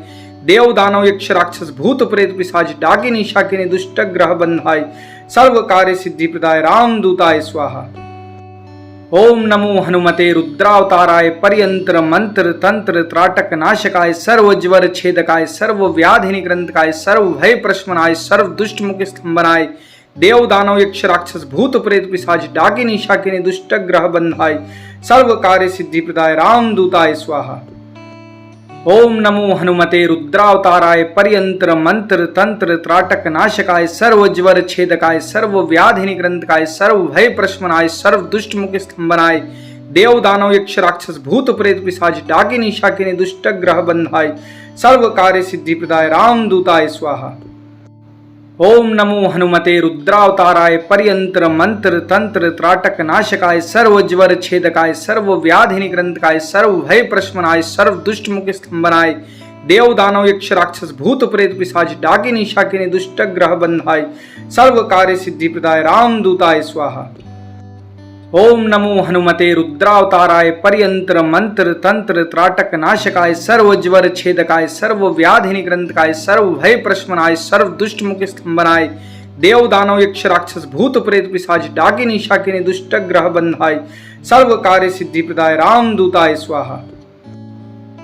देव दानव यक्ष राक्षस भूत प्रेत पिशाच डाकिनी शाकिनी दुष्ट ग्रह बंधाय सर्व कार्य सिद्धि प्रदाय रामदूताय स्वाहा। ओम नमो हनुमते रुद्रावताराय पर्यंत्र मंत्र तंत्र त्राटक नाशकाय सर्व ज्वर छेदकाय सर्व व्याधि निग्रंथकाय सर्व भय प्रशमनाय सर्व दुष्ट मुख स्तंभनाय देव दानव यक्ष राक्षस भूत प्रेत पिशाच डाकिनी शाकिनी दुष्ट ग्रह बंधाय सर्व कार्य सिद्धि प्रदाय रामदूताय स्वाहा। ओम नमो हनुमते रुद्रावताराय पर्यंत्र मंत्र तंत्र त्राटक नाशकाय सर्व ज्वर छेदकाय सर्व व्याधि निग्रंथकाय सर्व भय प्रशमनाय सर्व दुष्ट मुख स्तंभनाय देव दानव यक्ष राक्षस भूत प्रेत पिशाच डाकिनी शाकिनी दुष्ट ग्रह बंधाय सर्व कार्य सिद्धि प्रदाय रामदूताय स्वाहा। ओम नमो हनुमते रुद्रावताराय पर्यंत्र मंत्र तंत्र त्राटक नाशकाय सर्व ज्वर छेदकाय सर्व व्याधि निग्रंथकाय सर्व भय प्रशमनाय सर्व दुष्ट मुख स्तंभनाय देव दानव यक्ष राक्षस भूत प्रेत पिशाच डाकिनी शाकिनी दुष्ट ग्रह बंधाय सर्व कार्य सिद्धि प्रदाय रामदूताय स्वाहा। ओम नमो हनुमते रुद्रावताराय पर्यंत्र मंत्र तंत्र त्राटक नाशकाय सर्व ज्वर छेदकाय सर्व व्याधि निग्रंथकाय सर्व भय प्रशमनाय सर्व दुष्ट मुख स्तंभनाय देव दानव यक्ष राक्षस भूत प्रेत पिशाच डाकिनी शाकिनी दुष्ट ग्रह बंधाय सर्व कार्य सिद्धि प्रदाय रामदूताय स्वाहा।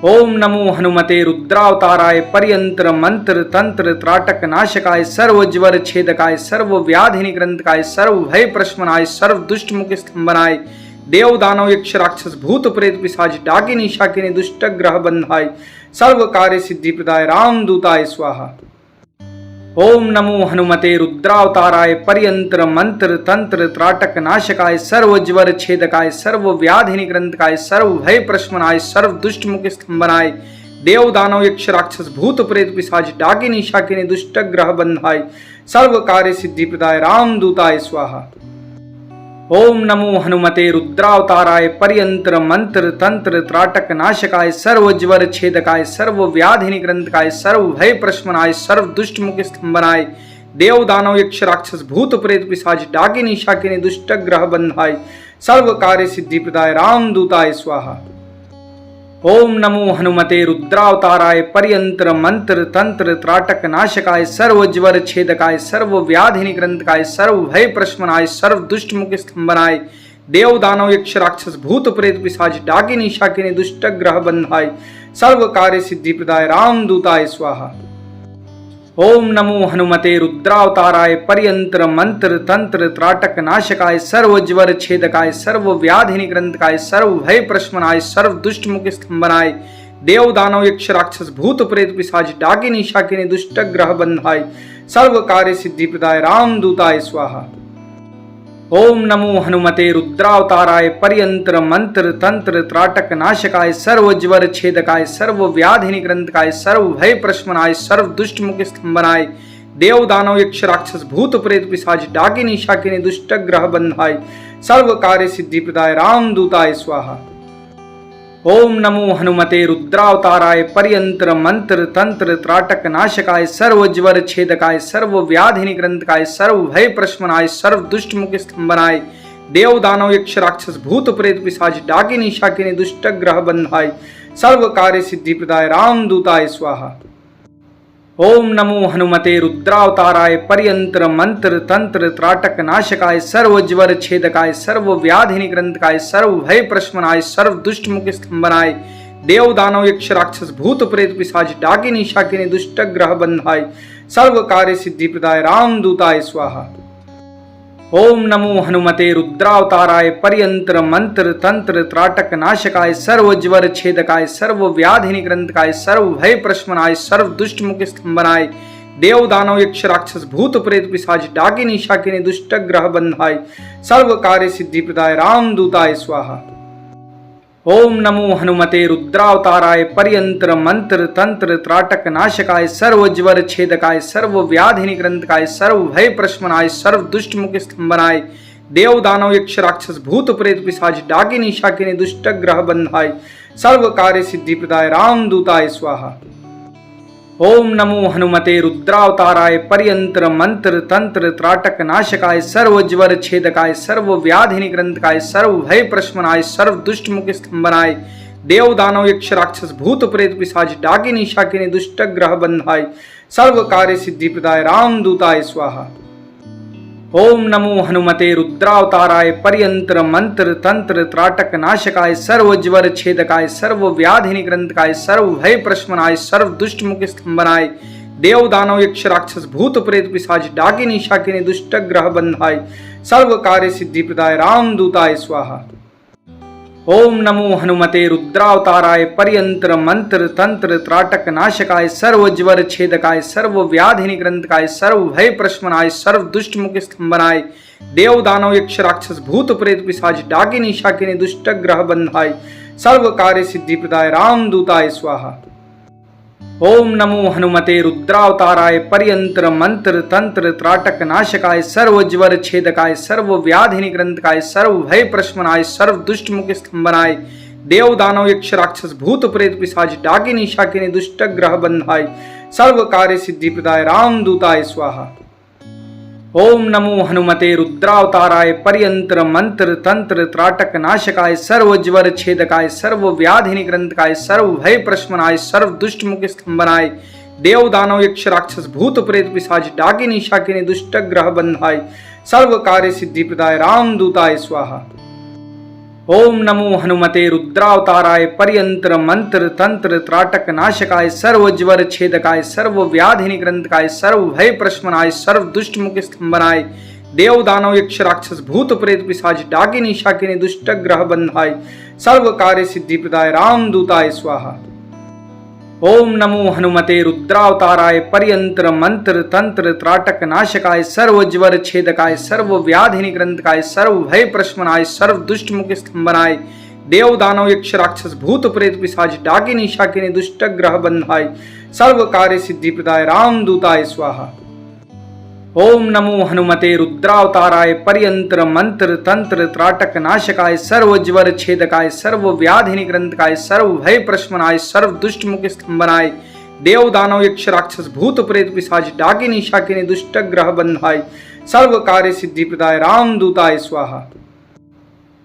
ओम नमो हनुमते रुद्रावताराय पर्यंत्र मंत्र तंत्र त्राटक नाशकाय सर्व ज्वर छेदकाय सर्व व्याधि निग्रंथकाय सर्व भय प्रशमनाय सर्व दुष्ट मुख स्तंभनाय देव दानव यक्ष राक्षस भूत प्रेत पिशाच डाकिनी शाकिनी दुष्ट ग्रह बंधाय सर्व कार्य सिद्धि प्रदाय रामदूताय स्वाहा। ओम नमो हनुमते रुद्रावताराय पर्यंत्र मंत्र तंत्र त्राटक नाशकाय सर्व ज्वर छेदकाय सर्व व्याधि निग्रंथकाय सर्व भय प्रशमनाय सर्व दुष्ट मुख स्तंभनाय देव दानव यक्ष राक्षस भूत प्रेत पिशाच डाकिनी शाकिनी दुष्ट ग्रह बंधाय सर्व कार्य सिद्धि प्रदाय रामदूताय स्वाहा। ओम नमो हनुमते रुद्रावताराय पर्यंत्र मंत्र तंत्र त्राटक नाशकाय सर्व ज्वर छेदकाय सर्व व्याधि निग्रंथकाय सर्व भय प्रशमनाय सर्व दुष्ट मुख स्तंभनाय देव दानव यक्ष राक्षस भूत प्रेत पिशाच डाकिनी शाकिनी दुष्ट ग्रह बंधाय सर्व कार्य सिद्धि प्रदाय रामदूताय स्वाहा। ओम नमो हनुमते रुद्रावताराय पर्यंत्र मंत्र तंत्र त्राटक नाशकाय सर्व ज्वर छेदकाय सर्व व्याधि निग्रंथकाय सर्व भय प्रशमनाय सर्व दुष्ट मुख स्तंभनाय देव दानव यक्ष राक्षस भूत प्रेत पिशाच डाकिनी शाकिनी दुष्ट ग्रह बंधाय सर्व कार्य सिद्धि प्रदाय रामदूताय स्वाहा। ओम नमो हनुमते रुद्रावताराय पर्यंत्र मंत्र तंत्र त्राटक नाशकाय सर्व ज्वर छेदकाय सर्व व्याधि निग्रंथकाय सर्व भय प्रशमनाय सर्व दुष्ट मुख स्तंभनाय देव दानव यक्ष राक्षस भूत प्रेत पिशाच डाकिनी शाकिनी दुष्ट ग्रह बंधाय सर्व कार्य सिद्धि प्रदाय रामदूताय स्वाहा। ओम नमो हनुमते रुद्रावताराय पर्यंत्र मंत्र तंत्र त्राटक नाशकाय सर्व ज्वर छेदकाय सर्व व्याधि निग्रंथकाय सर्व भय प्रशमनाय सर्व दुष्ट मुख स्तंभनाय देव दानव यक्ष राक्षस भूत प्रेत पिशाच डाकिनी शाकिनी दुष्ट ग्रह बंधाय सर्व कार्य सिद्धि प्रदाय रामदूताय स्वाहा। ओम नमो हनुमते रुद्रावताराय पर्यंत्र मंत्र तंत्र त्राटक नाशकाय सर्व ज्वर छेदकाय सर्व व्याधि निग्रंथकाय सर्व भय प्रशमनाय सर्व दुष्ट मुख स्तंभनाय देव दानव यक्ष राक्षस भूत प्रेत पिशाच डाकिनी शाकिनी दुष्ट ग्रह बंधाय सर्व कार्य सिद्धि प्रदाय रामदूताय स्वाहा। ओम नमो हनुमते रुद्रावताराय पर्यंत्र मंत्र तंत्र त्राटक नाशकाय सर्व ज्वर छेदकाय सर्व व्याधि निग्रंथकाय सर्व भय प्रशमनाय सर्व दुष्ट मुख स्तंभनाय देव दानव यक्ष राक्षस भूत प्रेत पिशाच डाकिनी शाकिनी दुष्ट ग्रह बंधाय सर्व कार्य सिद्धि प्रदाय रामदूताय स्वाहा। ओम नमो हनुमते रुद्रावताराय पर्यंत्र मंत्र तंत्र त्राटक नाशकाय सर्व ज्वर छेदकाय सर्व व्याधि निग्रंथकाय सर्व भय प्रशमनाय सर्व दुष्ट मुख स्तंभनाय देव दानव यक्ष राक्षस भूत प्रेत पिशाच डाकिनी शाकिनी दुष्ट ग्रह बंधाय सर्व कार्य सिद्धि प्रदाय रामदूताय स्वाहा। ओम नमो हनुमते रुद्रावताराय पर्यंत्र मंत्र तंत्र त्राटक नाशकाय सर्व ज्वर छेदकाय सर्व व्याधि निग्रंथकाय सर्व भय प्रशमनाय सर्व दुष्ट मुख स्तंभनाय देव दानव यक्ष राक्षस भूत प्रेत पिशाच डाकिनी शाकिनी दुष्ट ग्रह बंधाय सर्व कार्य सिद्धि प्रदाय रामदूताय स्वाहा। ओम नमो हनुमते रुद्रावताराय पर्यंत्र मंत्र तंत्र त्राटक नाशकाय सर्व ज्वर छेदकाय सर्व व्याधि निग्रंथकाय सर्व भय प्रशमनाय सर्व दुष्ट मुख स्तंभनाय देव दानव यक्ष राक्षस भूत प्रेत पिशाच डाकिनी शाकिनी दुष्ट ग्रह बंधाय सर्व कार्य सिद्धि प्रदाय रामदूताय स्वाहा। ओम नमो हनुमते रुद्रावताराय पर्यंत्र मंत्र तंत्र त्राटक नाशकाय सर्व ज्वर छेदकाय सर्व व्याधि निग्रंथकाय सर्व भय प्रशमनाय सर्व दुष्ट मुख स्तंभनाय देव दानव यक्ष राक्षस भूत प्रेत पिशाच डाकिनी शाकिनी दुष्ट ग्रह बंधाय सर्व कार्य सिद्धि प्रदाय रामदूताय स्वाहा। ओम नमो हनुमते रुद्रावताराय पर्यंत्र मंत्र तंत्र त्राटक नाशकाय सर्व ज्वर छेदकाय सर्व व्याधि निग्रंथकाय सर्व भय प्रशमनाय सर्व दुष्ट मुख स्तंभनाय देव दानव यक्ष राक्षस भूत प्रेत पिशाच डाकिनी शाकिनी दुष्ट ग्रह बंधाय सर्व कार्य सिद्धि प्रदाय रामदूताय स्वाहा। ओम नमो हनुमते रुद्रावताराय पर्यंत्र मंत्र तंत्र त्राटक नाशकाय सर्व ज्वर छेदकाय सर्व व्याधि निग्रंथकाय सर्व भय प्रशमनाय सर्व दुष्ट मुख स्तंभनाय देव दानव यक्ष राक्षस भूत प्रेत पिशाच डाकिनी शाकिनी दुष्ट ग्रह बंधाय सर्व कार्य सिद्धि प्रदाय रामदूताय स्वाहा। ओम नमो हनुमते रुद्रावताराय पर्यंत्र मंत्र तंत्र त्राटक नाशकाय सर्व ज्वर छेदकाय सर्व व्याधि निग्रंथकाय सर्व भय प्रशमनाय सर्व दुष्ट मुख स्तंभनाय देव दानव यक्ष राक्षस भूत प्रेत पिशाच डाकिनी शाकिनी दुष्ट ग्रह बंधाय सर्व कार्य सिद्धि प्रदाय रामदूताय स्वाहा। ओम नमो हनुमते रुद्रावताराय पर्यंत्र मंत्र तंत्र त्राटक नाशकाय सर्व ज्वर छेदकाय सर्व व्याधि निग्रंथकाय सर्व भय प्रशमनाय सर्व दुष्ट मुख स्तंभनाय देव दानव यक्ष राक्षस भूत प्रेत पिशाच डाकिनी शाकिनी दुष्ट ग्रह बंधाय सर्व कार्य सिद्धि प्रदाय रामदूताय स्वाहा। ओम नमो हनुमते रुद्रावताराय पर्यंत्र मंत्र तंत्र त्राटक नाशकाय सर्व ज्वर छेदकाय सर्व व्याधि निग्रंथकाय सर्व भय प्रशमनाय सर्व दुष्ट मुख स्तंभनाय देव दानव यक्ष राक्षस भूत प्रेत पिशाच डाकिनी शाकिनी दुष्ट ग्रह बंधाय सर्व कार्य सिद्धि प्रदाय रामदूताय स्वाहा। ओम नमो हनुमते रुद्रावताराय पर्यंत्र मंत्र तंत्र त्राटक नाशकाय सर्व ज्वर छेदकाय सर्व व्याधि निग्रंथकाय सर्व भय प्रशमनाय सर्व दुष्ट मुख स्तंभनाय देव दानव यक्ष राक्षस भूत प्रेत पिशाच डाकिनी शाकिनी दुष्ट ग्रह बंधाय सर्व कार्य सिद्धि प्रदाय रामदूताय स्वाहा।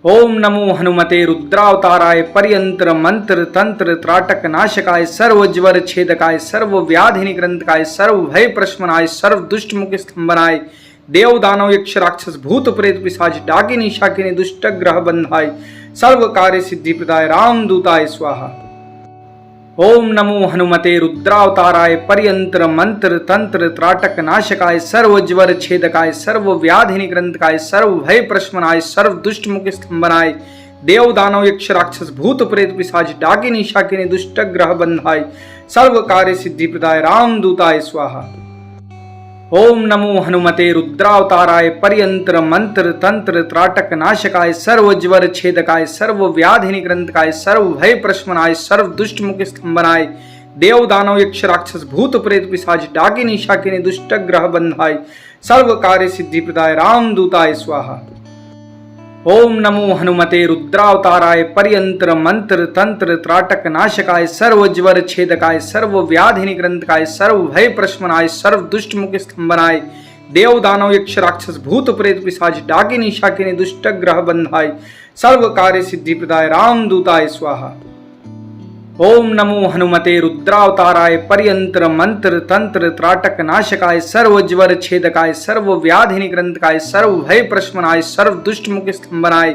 ओम नमो हनुमते रुद्रावताराय पर्यंत्र मंत्र तंत्र त्राटक नाशकाय सर्व ज्वर छेदकाय सर्व व्याधि निग्रंथकाय सर्व भय प्रशमनाय सर्व दुष्ट मुख स्तंभनाय देव दानव यक्ष राक्षस भूत प्रेत पिशाच डाकिनी शाकिनी दुष्ट ग्रह बंधाय सर्व कार्य सिद्धि प्रदाय रामदूताय स्वाहा। ओम नमो हनुमते रुद्रावताराय पर्यंत्र मंत्र तंत्र त्राटक नाशकाय सर्व ज्वर छेदकाय सर्व व्याधि निग्रंथकाय सर्व भय प्रशमनाय सर्व दुष्ट मुख स्तंभनाय देव दानव यक्ष राक्षस भूत प्रेत पिशाच डाकिनी शाकिनी दुष्ट ग्रह बंधाय सर्व कार्य सिद्धि प्रदाय रामदूताय स्वाहा। ओम नमो हनुमते रुद्रावताराय पर्यंत्र मंत्र तंत्र त्राटक नाशकाय सर्व ज्वर छेदकाय सर्व व्याधि निग्रंथकाय सर्व भय प्रशमनाय सर्व दुष्ट मुख स्तंभनाय देव दानव यक्ष राक्षस भूत प्रेत पिशाच डाकिनी शाकिनी दुष्ट ग्रह बंधाय सर्व कार्य सिद्धि प्रदाय रामदूताय स्वाहा। ओम नमो हनुमते रुद्रावताराय पर्यंत्र मंत्र तंत्र त्राटक नाशकाय सर्व ज्वर छेदकाय सर्व व्याधि निग्रंथकाय सर्व भय प्रशमनाय सर्व दुष्ट मुख स्तंभनाय देव दानव यक्ष राक्षस भूत प्रेत पिशाच डाकिनी शाकिनी दुष्ट ग्रह बंधाय सर्व कार्य सिद्धि प्रदाय रामदूताय स्वाहा। ओम नमो हनुमते रुद्रावताराय पर्यंत्र मंत्र तंत्र त्राटक नाशकाय सर्व ज्वर छेदकाय सर्व व्याधि निग्रंथकाय सर्व भय प्रशमनाय सर्व दुष्ट मुख स्तंभनाय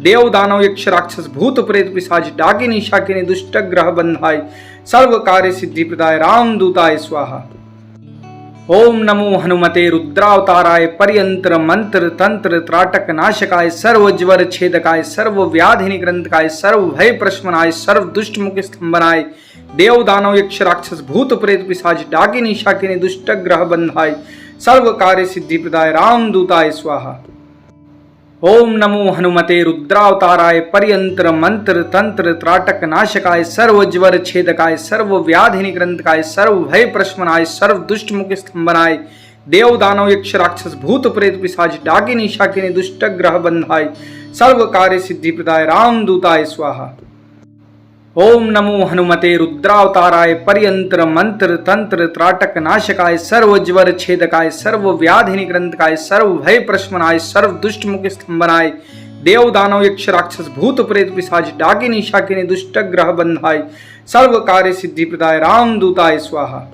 देव दानव यक्ष राक्षस भूत प्रेत पिशाच डाकिनी शाकिनी दुष्ट ग्रह बंधाय सर्व कार्य सिद्धि प्रदाय रामदूताय स्वाहा। ओम नमो हनुमते रुद्रावताराय पर्यंत्र मंत्र तंत्र त्राटक नाशकाय सर्व ज्वर छेदकाय सर्व व्याधि निग्रंथकाय सर्व भय प्रशमनाय सर्व दुष्ट मुख स्तंभनाय देव दानव यक्ष राक्षस भूत प्रेत पिशाच डाकिनी शाकिनी दुष्ट ग्रह बंधाय सर्व कार्य सिद्धि प्रदाय रामदूताय स्वाहा। ओम नमो हनुमते रुद्रावताराय पर्यंत्र मंत्र तंत्र त्राटक नाशकाय सर्व ज्वर छेदकाय सर्व व्याधि निग्रंथकाय सर्व भय प्रशमनाय सर्व दुष्ट मुख स्तंभनाय देव दानव यक्ष राक्षस भूत प्रेत पिशाच डाकिनी शाकिनी दुष्ट ग्रह बंधाय सर्व कार्य सिद्धि प्रदाय रामदूताय स्वाहा। ओम नमो हनुमते रुद्रावताराय पर्यंत्र मंत्र तंत्र त्राटक नाशकाय सर्व ज्वर छेदकाय सर्व व्याधि निग्रंथकाय सर्व भय प्रशमनाय सर्व दुष्ट मुख स्तंभनाय देव दानव यक्ष राक्षस भूत प्रेत पिशाच डाकिनी शाकिनी दुष्ट ग्रह बंधाय सर्व कार्य सिद्धि प्रदाय रामदूताय स्वाहा।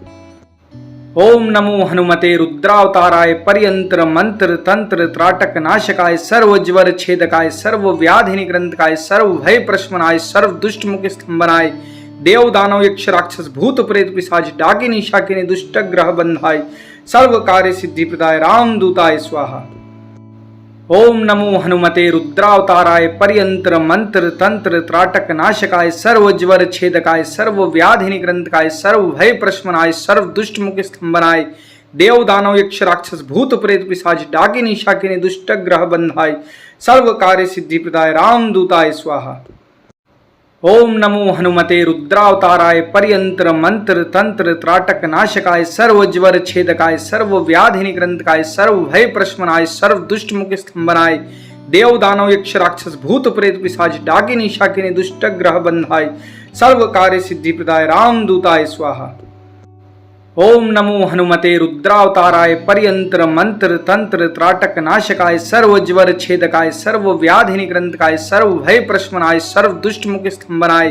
ओम नमो हनुमते रुद्रावताराय पर्यंत्र मंत्र तंत्र त्राटक नाशकाय सर्व ज्वर छेदकाय सर्व व्याधि निग्रंथकाय सर्व भय प्रशमनाय सर्व दुष्ट मुख स्तंभनाय देव दानव यक्ष राक्षस भूत प्रेत पिशाच डाकिनी शाकिनी दुष्ट ग्रह बंधाय सर्व कार्य सिद्धि प्रदाय रामदूताय स्वाहा। ओम नमो हनुमते रुद्रावताराय पर्यंत्र मंत्र तंत्र त्राटक नाशकाय सर्व ज्वर छेदकाय सर्व व्याधि निग्रंथकाय सर्व भय प्रशमनाय सर्व दुष्ट मुख स्तंभनाय देव दानव यक्ष राक्षस भूत प्रेत पिशाच डाकिनी शाकिनी दुष्ट ग्रह बंधाय सर्व कार्य सिद्धि प्रदाय रामदूताय स्वाहा। ओम नमो हनुमते रुद्रावताराय पर्यंत्र मंत्र तंत्र त्राटक नाशकाय सर्व ज्वर छेदकाय सर्व व्याधि निग्रंथकाय सर्व भय प्रशमनाय सर्व दुष्ट मुख स्तंभनाय देव दानव यक्ष राक्षस भूत प्रेत पिशाच डाकिनी शाकिनी दुष्ट ग्रह बंधाय सर्व कार्य सिद्धि प्रदाय रामदूताय स्वाहा। ओम नमो हनुमते रुद्रावताराय पर्यंत्र मंत्र तंत्र त्राटक नाशकाय सर्व ज्वर छेदकाय सर्व व्याधि निग्रंथकाय सर्व भय प्रशमनाय सर्व दुष्ट मुख स्तंभनाय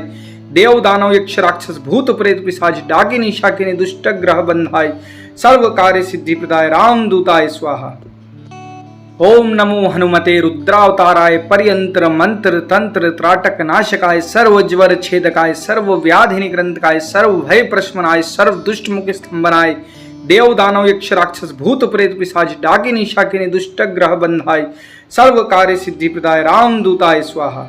देव दानव यक्ष राक्षस भूत प्रेत पिशाच डाकिनी शाकिनी दुष्ट ग्रह बंधाय सर्व कार्य सिद्धि प्रदाय रामदूताय स्वाहा। ओम नमो हनुमते रुद्रावताराय पर्यंत्र मंत्र तंत्र त्राटक नाशकाय सर्व ज्वर छेदकाय सर्व व्याधि निग्रंथकाय सर्व भय प्रशमनाय सर्व दुष्ट मुख स्तंभनाय देव दानव यक्ष राक्षस भूत प्रेत पिशाच डाकिनी शाकिनी दुष्ट ग्रह बंधाय सर्व कार्य सिद्धि प्रदाय रामदूताय स्वाहा।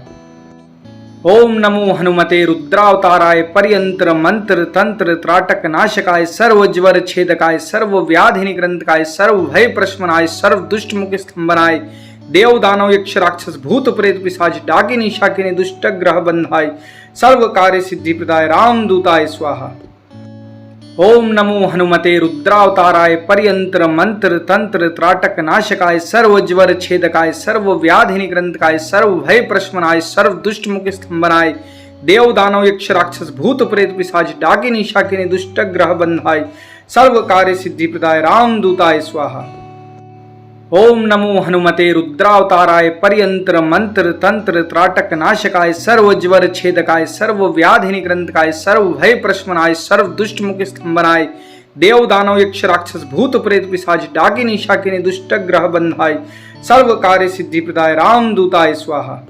ओम नमो हनुमते रुद्रावताराय पर्यंत्र मंत्र तंत्र त्राटक नाशकाय सर्व ज्वर छेदकाय सर्व व्याधि निग्रंथकाय सर्व भय प्रशमनाय सर्व दुष्ट मुख स्तंभनाय देव दानव यक्ष राक्षस भूत प्रेत पिशाच डाकिनी शाकिनी दुष्ट ग्रह बंधाय सर्व कार्य सिद्धि प्रदाय रामदूताय स्वाहा। ओम नमो हनुमते रुद्रावताराय पर्यंत्र मंत्र तंत्र त्राटक नाशकाय सर्व ज्वर छेदकाय सर्व व्याधि निग्रंथकाय सर्व भय प्रशमनाय सर्व दुष्ट मुख स्तंभनाय देव दानव यक्ष राक्षस भूत प्रेत पिशाच डाकिनी शाकिनी दुष्ट ग्रह बंधाय सर्व कार्य सिद्धि प्रदाय रामदूताय स्वाहा। ओम नमो हनुमते रुद्रावताराय पर्यंत्र मंत्र तंत्र त्राटक नाशकाय सर्व ज्वर छेदकाय सर्व व्याधि निग्रंथकाय सर्व भय प्रशमनाय सर्व दुष्ट मुख स्तंभनाय देव दानव यक्ष राक्षस भूत प्रेत पिशाच डाकिनी शाकिनी दुष्ट ग्रह बंधाय सर्व कार्य सिद्धि प्रदाय रामदूताय स्वाहा।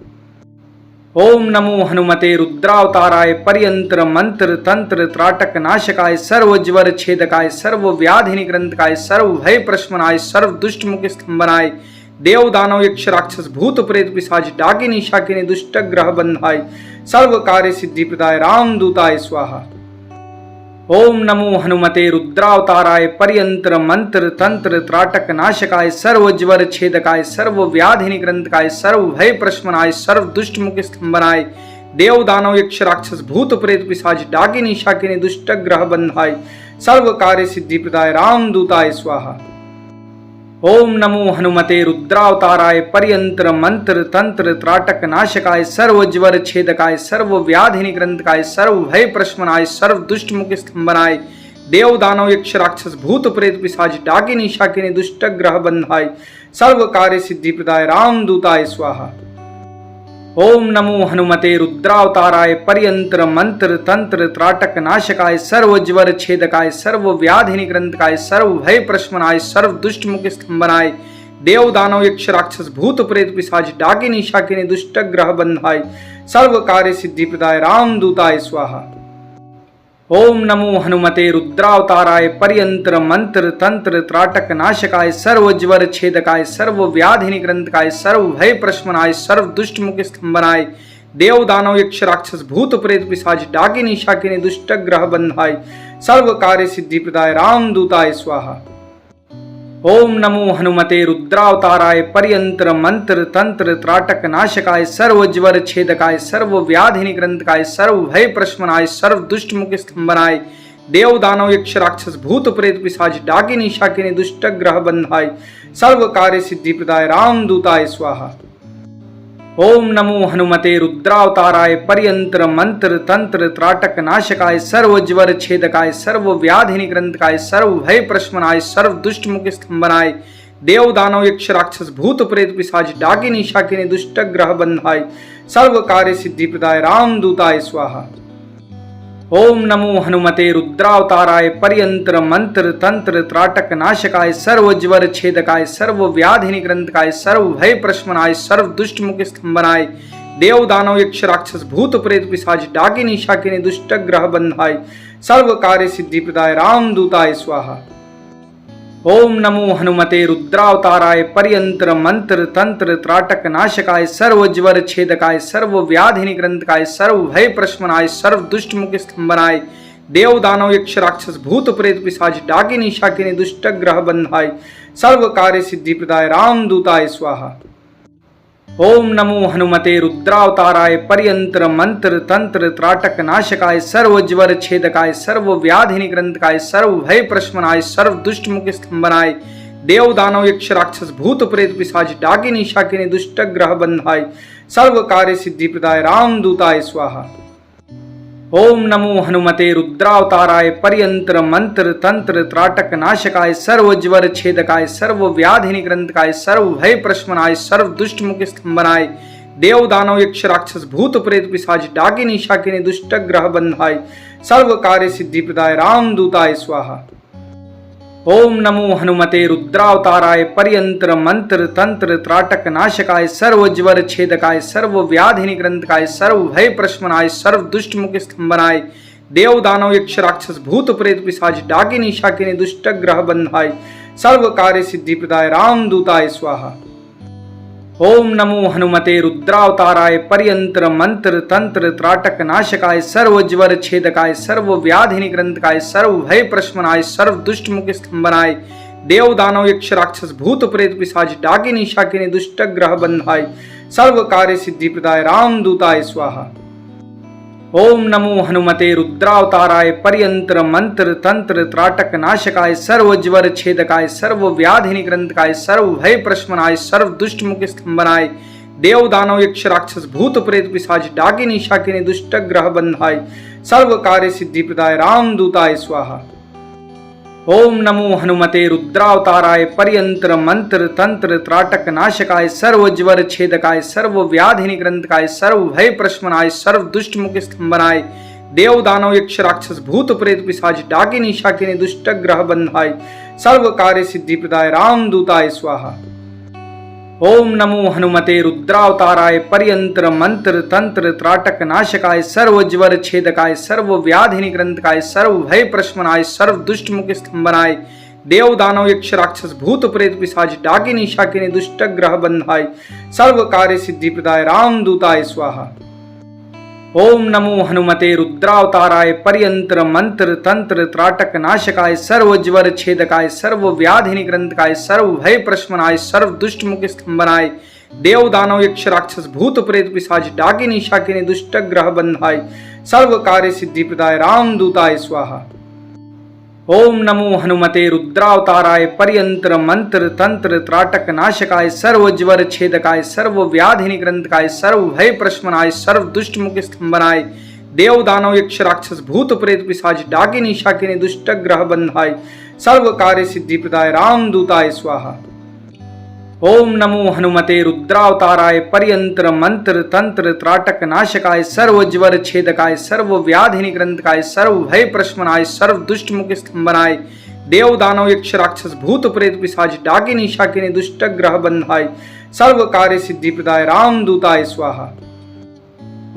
ओम नमो हनुमते रुद्रावताराय पर्यंत्र मंत्र तंत्र त्राटक नाशकाय सर्व ज्वर छेदकाय सर्व व्याधि निग्रंथकाय सर्व भय प्रशमनाय सर्व दुष्ट मुख स्तंभनाय देव दानव यक्ष राक्षस भूत प्रेत पिशाच डाकिनी शाकिनी दुष्ट ग्रह बंधाय सर्व कार्य सिद्धि प्रदाय रामदूताय स्वाहा। ओम नमो हनुमते रुद्रावताराय पर्यंत्र मंत्र तंत्र त्राटक नाशकाय सर्व ज्वर छेदकाय सर्व व्याधि निग्रंथकाय सर्व भय प्रशमनाय सर्व दुष्ट मुख स्तंभनाय देव दानव यक्ष राक्षस भूत प्रेत पिशाच डाकिनी शाकिनी दुष्ट ग्रह बंधाय सर्व कार्य सिद्धि प्रदाय रामदूताय स्वाहा। ओम नमो हनुमते रुद्रावताराय पर्यंत्र मंत्र तंत्र त्राटक नाशकाय सर्व ज्वर छेदकाय सर्व व्याधि निग्रंथकाय सर्व भय प्रशमनाय सर्व दुष्ट मुख स्तंभनाय देव दानव यक्ष राक्षस भूत प्रेत पिशाच डाकिनी शाकिनी दुष्ट ग्रह बंधाय सर्व कार्य सिद्धि प्रदाय रामदूताय स्वाहा। ओम नमो हनुमते रुद्रावताराय पर्यंत्र मंत्र तंत्र त्राटक नाशकाय सर्व ज्वर छेदकाय सर्व व्याधि निग्रंथकाय सर्व भय प्रशमनाय सर्व दुष्ट मुख स्तंभनाय देव दानव यक्ष राक्षस भूत प्रेत पिशाच डाकिनी शाकिनी दुष्ट ग्रह बंधाय सर्व कार्य सिद्धि प्रदाय रामदूताय स्वाहा। ओम नमो हनुमते रुद्रावताराय पर्यंत्र मंत्र तंत्र त्राटक नाशकाय सर्व ज्वर छेदकाय सर्व व्याधि निग्रंथकाय सर्व भय प्रशमनाय सर्व दुष्ट मुख स्तंभनाय देव दानव यक्ष राक्षस भूत प्रेत पिशाच डाकिनी शाकिनी दुष्ट ग्रह बंधाय सर्व कार्य सिद्धि प्रदाय रामदूताय स्वाहा। ओम नमो हनुमते रुद्रावताराय पर्यंत्र मंत्र तंत्र त्राटक नाशकाय सर्व ज्वर छेदकाय सर्व व्याधि निग्रंथकाय सर्व भय प्रशमनाय सर्व दुष्ट मुख स्तंभनाय देव दानव यक्ष राक्षस भूत प्रेत पिशाच डाकिनी शाकिनी दुष्ट ग्रह बंधाय सर्व कार्य सिद्धि प्रदाय रामदूताय स्वाहा। ओम नमो हनुमते रुद्रावताराय पर्यंत्र मंत्र तंत्र त्राटक नाशकाय सर्व ज्वर छेदकाय सर्व व्याधि निग्रंथकाय सर्व भय प्रशमनाय सर्व दुष्ट मुख स्तंभनाय देव दानव यक्ष राक्षस भूत प्रेत पिशाच डाकिनी शाकिनी दुष्ट ग्रह बंधाय सर्व कार्य सिद्धि प्रदाय रामदूताय स्वाहा। ओम नमो हनुमते रुद्रावताराय पर्यंत्र मंत्र तंत्र त्राटक नाशकाय सर्व ज्वर छेदकाय सर्व व्याधि निग्रंथकाय सर्व भय प्रशमनाय सर्व दुष्ट मुख स्तंभनाय देव दानव यक्ष राक्षस भूत प्रेत पिशाच डाकिनी शाकिनी दुष्ट ग्रह बंधाय सर्व कार्य सिद्धि प्रदाय रामदूताय स्वाहा। ओम नमो हनुमते रुद्रावताराय पर्यंत्र मंत्र तंत्र त्राटक नाशकाय सर्व ज्वर छेदकाय सर्व व्याधि निग्रंथकाय सर्व भय प्रशमनाय सर्व दुष्ट मुख स्तंभनाय देव दानव यक्ष राक्षस भूत प्रेत पिशाच डाकिनी शाकिनी दुष्ट ग्रह बंधाय सर्व कार्य सिद्धि प्रदाय रामदूताय स्वाहा। ओम नमो हनुमते रुद्रावताराय पर्यंत्र मंत्र तंत्र त्राटक नाशकाय सर्व ज्वर छेदकाय सर्व व्याधि निग्रंथकाय सर्व भय प्रशमनाय सर्व दुष्ट मुख स्तंभनाय देव दानव यक्ष राक्षस भूत प्रेत पिशाच डाकिनी शाकिनी दुष्ट ग्रह बंधाय सर्व कार्य सिद्धि प्रदाय रामदूताय स्वाहा। ओम नमो हनुमते रुद्रावताराय पर्यंत्र मंत्र तंत्र त्राटक नाशकाय सर्व ज्वर छेदकाय सर्व व्याधि निग्रंथकाय सर्व भय प्रशमनाय सर्व दुष्ट मुख स्तंभनाय देव दानव यक्ष राक्षस भूत प्रेत पिशाच डाकिनी शाकिनी दुष्ट ग्रह बंधाय सर्व कार्य सिद्धि प्रदाय रामदूताय स्वाहा। ओम नमो हनुमते रुद्रावताराय पर्यंत्र मंत्र तंत्र त्राटक नाशकाय सर्व ज्वर छेदकाय सर्व व्याधि निग्रंथकाय सर्व भय प्रशमनाय सर्व दुष्ट मुख स्तंभनाय देव दानव यक्ष राक्षस भूत प्रेत पिशाच डाकिनी शाकिनी दुष्ट ग्रह बंधाय सर्व कार्य सिद्धि प्रदाय रामदूताय स्वाहा। ओम नमो हनुमते रुद्रावताराय पर्यंत्र मंत्र तंत्र त्राटक नाशकाय सर्व ज्वर छेदकाय सर्व व्याधि निग्रंथकाय सर्व भय प्रशमनाय सर्व दुष्ट मुख स्तंभनाय देव दानव यक्ष राक्षस भूत प्रेत पिशाच डाकिनी शाकिनी दुष्ट ग्रह बंधाय सर्व कार्य सिद्धि प्रदाय रामदूताय स्वाहा। ओम नमो हनुमते रुद्रावताराय पर्यंत्र मंत्र तंत्र त्राटक नाशकाय सर्व ज्वर छेदकाय सर्व व्याधि निग्रंथकाय सर्व भय प्रशमनाय सर्व दुष्ट मुख स्तंभनाय देव दानव यक्ष राक्षस भूत प्रेत पिशाच डाकिनी शाकिनी दुष्ट ग्रह बंधाय सर्व कार्य सिद्धि प्रदाय रामदूताय स्वाहा। ओम नमो हनुमते रुद्रावताराय पर्यंत्र मंत्र तंत्र त्राटक नाशकाय सर्व ज्वर छेदकाय सर्व व्याधि निग्रंथकाय सर्व भय प्रशमनाय सर्व दुष्ट मुख स्तंभनाय देव दानव यक्ष राक्षस भूत प्रेत पिशाच डाकिनी शाकिनी दुष्ट ग्रह बंधाय सर्व कार्य सिद्धि प्रदाय रामदूताय स्वाहा। ओम नमो हनुमते रुद्रावताराय पर्यंत्र मंत्र तंत्र त्राटक नाशकाय सर्व ज्वर छेदकाय सर्व व्याधि निग्रंथकाय सर्व भय प्रशमनाय सर्व दुष्ट मुख स्तंभनाय देव दानव यक्ष राक्षस भूत प्रेत पिशाच डाकिनी शाकिनी दुष्ट ग्रह बंधाय सर्व कार्य सिद्धि प्रदाय रामदूताय स्वाहा। ओम नमो हनुमते रुद्रावताराय पर्यंत्र मंत्र तंत्र त्राटक नाशकाय सर्व ज्वर छेदकाय सर्व व्याधि निग्रंथकाय सर्व भय प्रशमनाय सर्व दुष्ट मुख स्तंभनाय देव दानव यक्ष राक्षस भूत प्रेत पिशाच डाकिनी शाकिनी दुष्ट ग्रह बंधाय सर्व कार्य सिद्धि प्रदाय रामदूताय स्वाहा। ओम नमो हनुमते रुद्रावताराय पर्यंत्र मंत्र तंत्र त्राटक नाशकाय सर्व ज्वर छेदकाय सर्व व्याधि निग्रंथकाय सर्व भय प्रशमनाय सर्व दुष्ट मुख स्तंभनाय देव दानव यक्ष राक्षस भूत प्रेत पिशाच डाकिनी शाकिनी दुष्ट ग्रह बंधाय सर्व कार्य सिद्धि प्रदाय रामदूताय स्वाहा। ओम नमो हनुमते रुद्रावताराय पर्यंत्र मंत्र तंत्र त्राटक नाशकाय सर्व ज्वर छेदकाय सर्व व्याधि निग्रंथकाय सर्व भय प्रशमनाय सर्व दुष्ट मुख स्तंभनाय देव दानव यक्ष राक्षस भूत प्रेत पिशाच डाकिनी शाकिनी दुष्ट ग्रह बंधाय सर्व कार्य सिद्धि प्रदाय रामदूताय स्वाहा।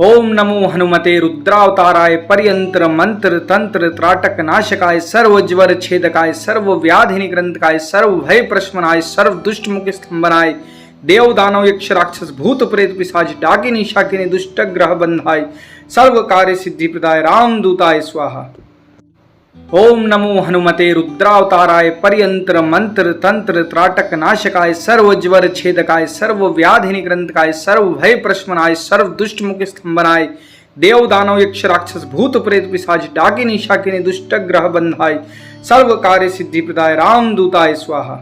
ओम नमो हनुमते रुद्रावताराय पर्यंत्र मंत्र तंत्र त्राटक नाशकाय सर्व ज्वर छेदकाय सर्व व्याधि निग्रंथकाय सर्व भय प्रशमनाय सर्व दुष्ट मुख स्तंभनाय देव दानव यक्ष राक्षस भूत प्रेत पिशाच डाकिनी शाकिनी दुष्ट ग्रह बंधाय सर्व कार्य सिद्धि प्रदाय रामदूताय स्वाहा। ओम नमो हनुमते रुद्रावताराय पर्यंत्र मंत्र तंत्र त्राटक नाशकाय सर्व ज्वर छेदकाय सर्व व्याधि निग्रंथकाय सर्व भय प्रशमनाय सर्व दुष्ट मुख स्तंभनाय देव दानव यक्ष राक्षस भूत प्रेत पिशाच डाकिनी शाकिनी दुष्ट ग्रह बंधाय सर्व कार्य सिद्धि प्रदाय रामदूताय स्वाहा।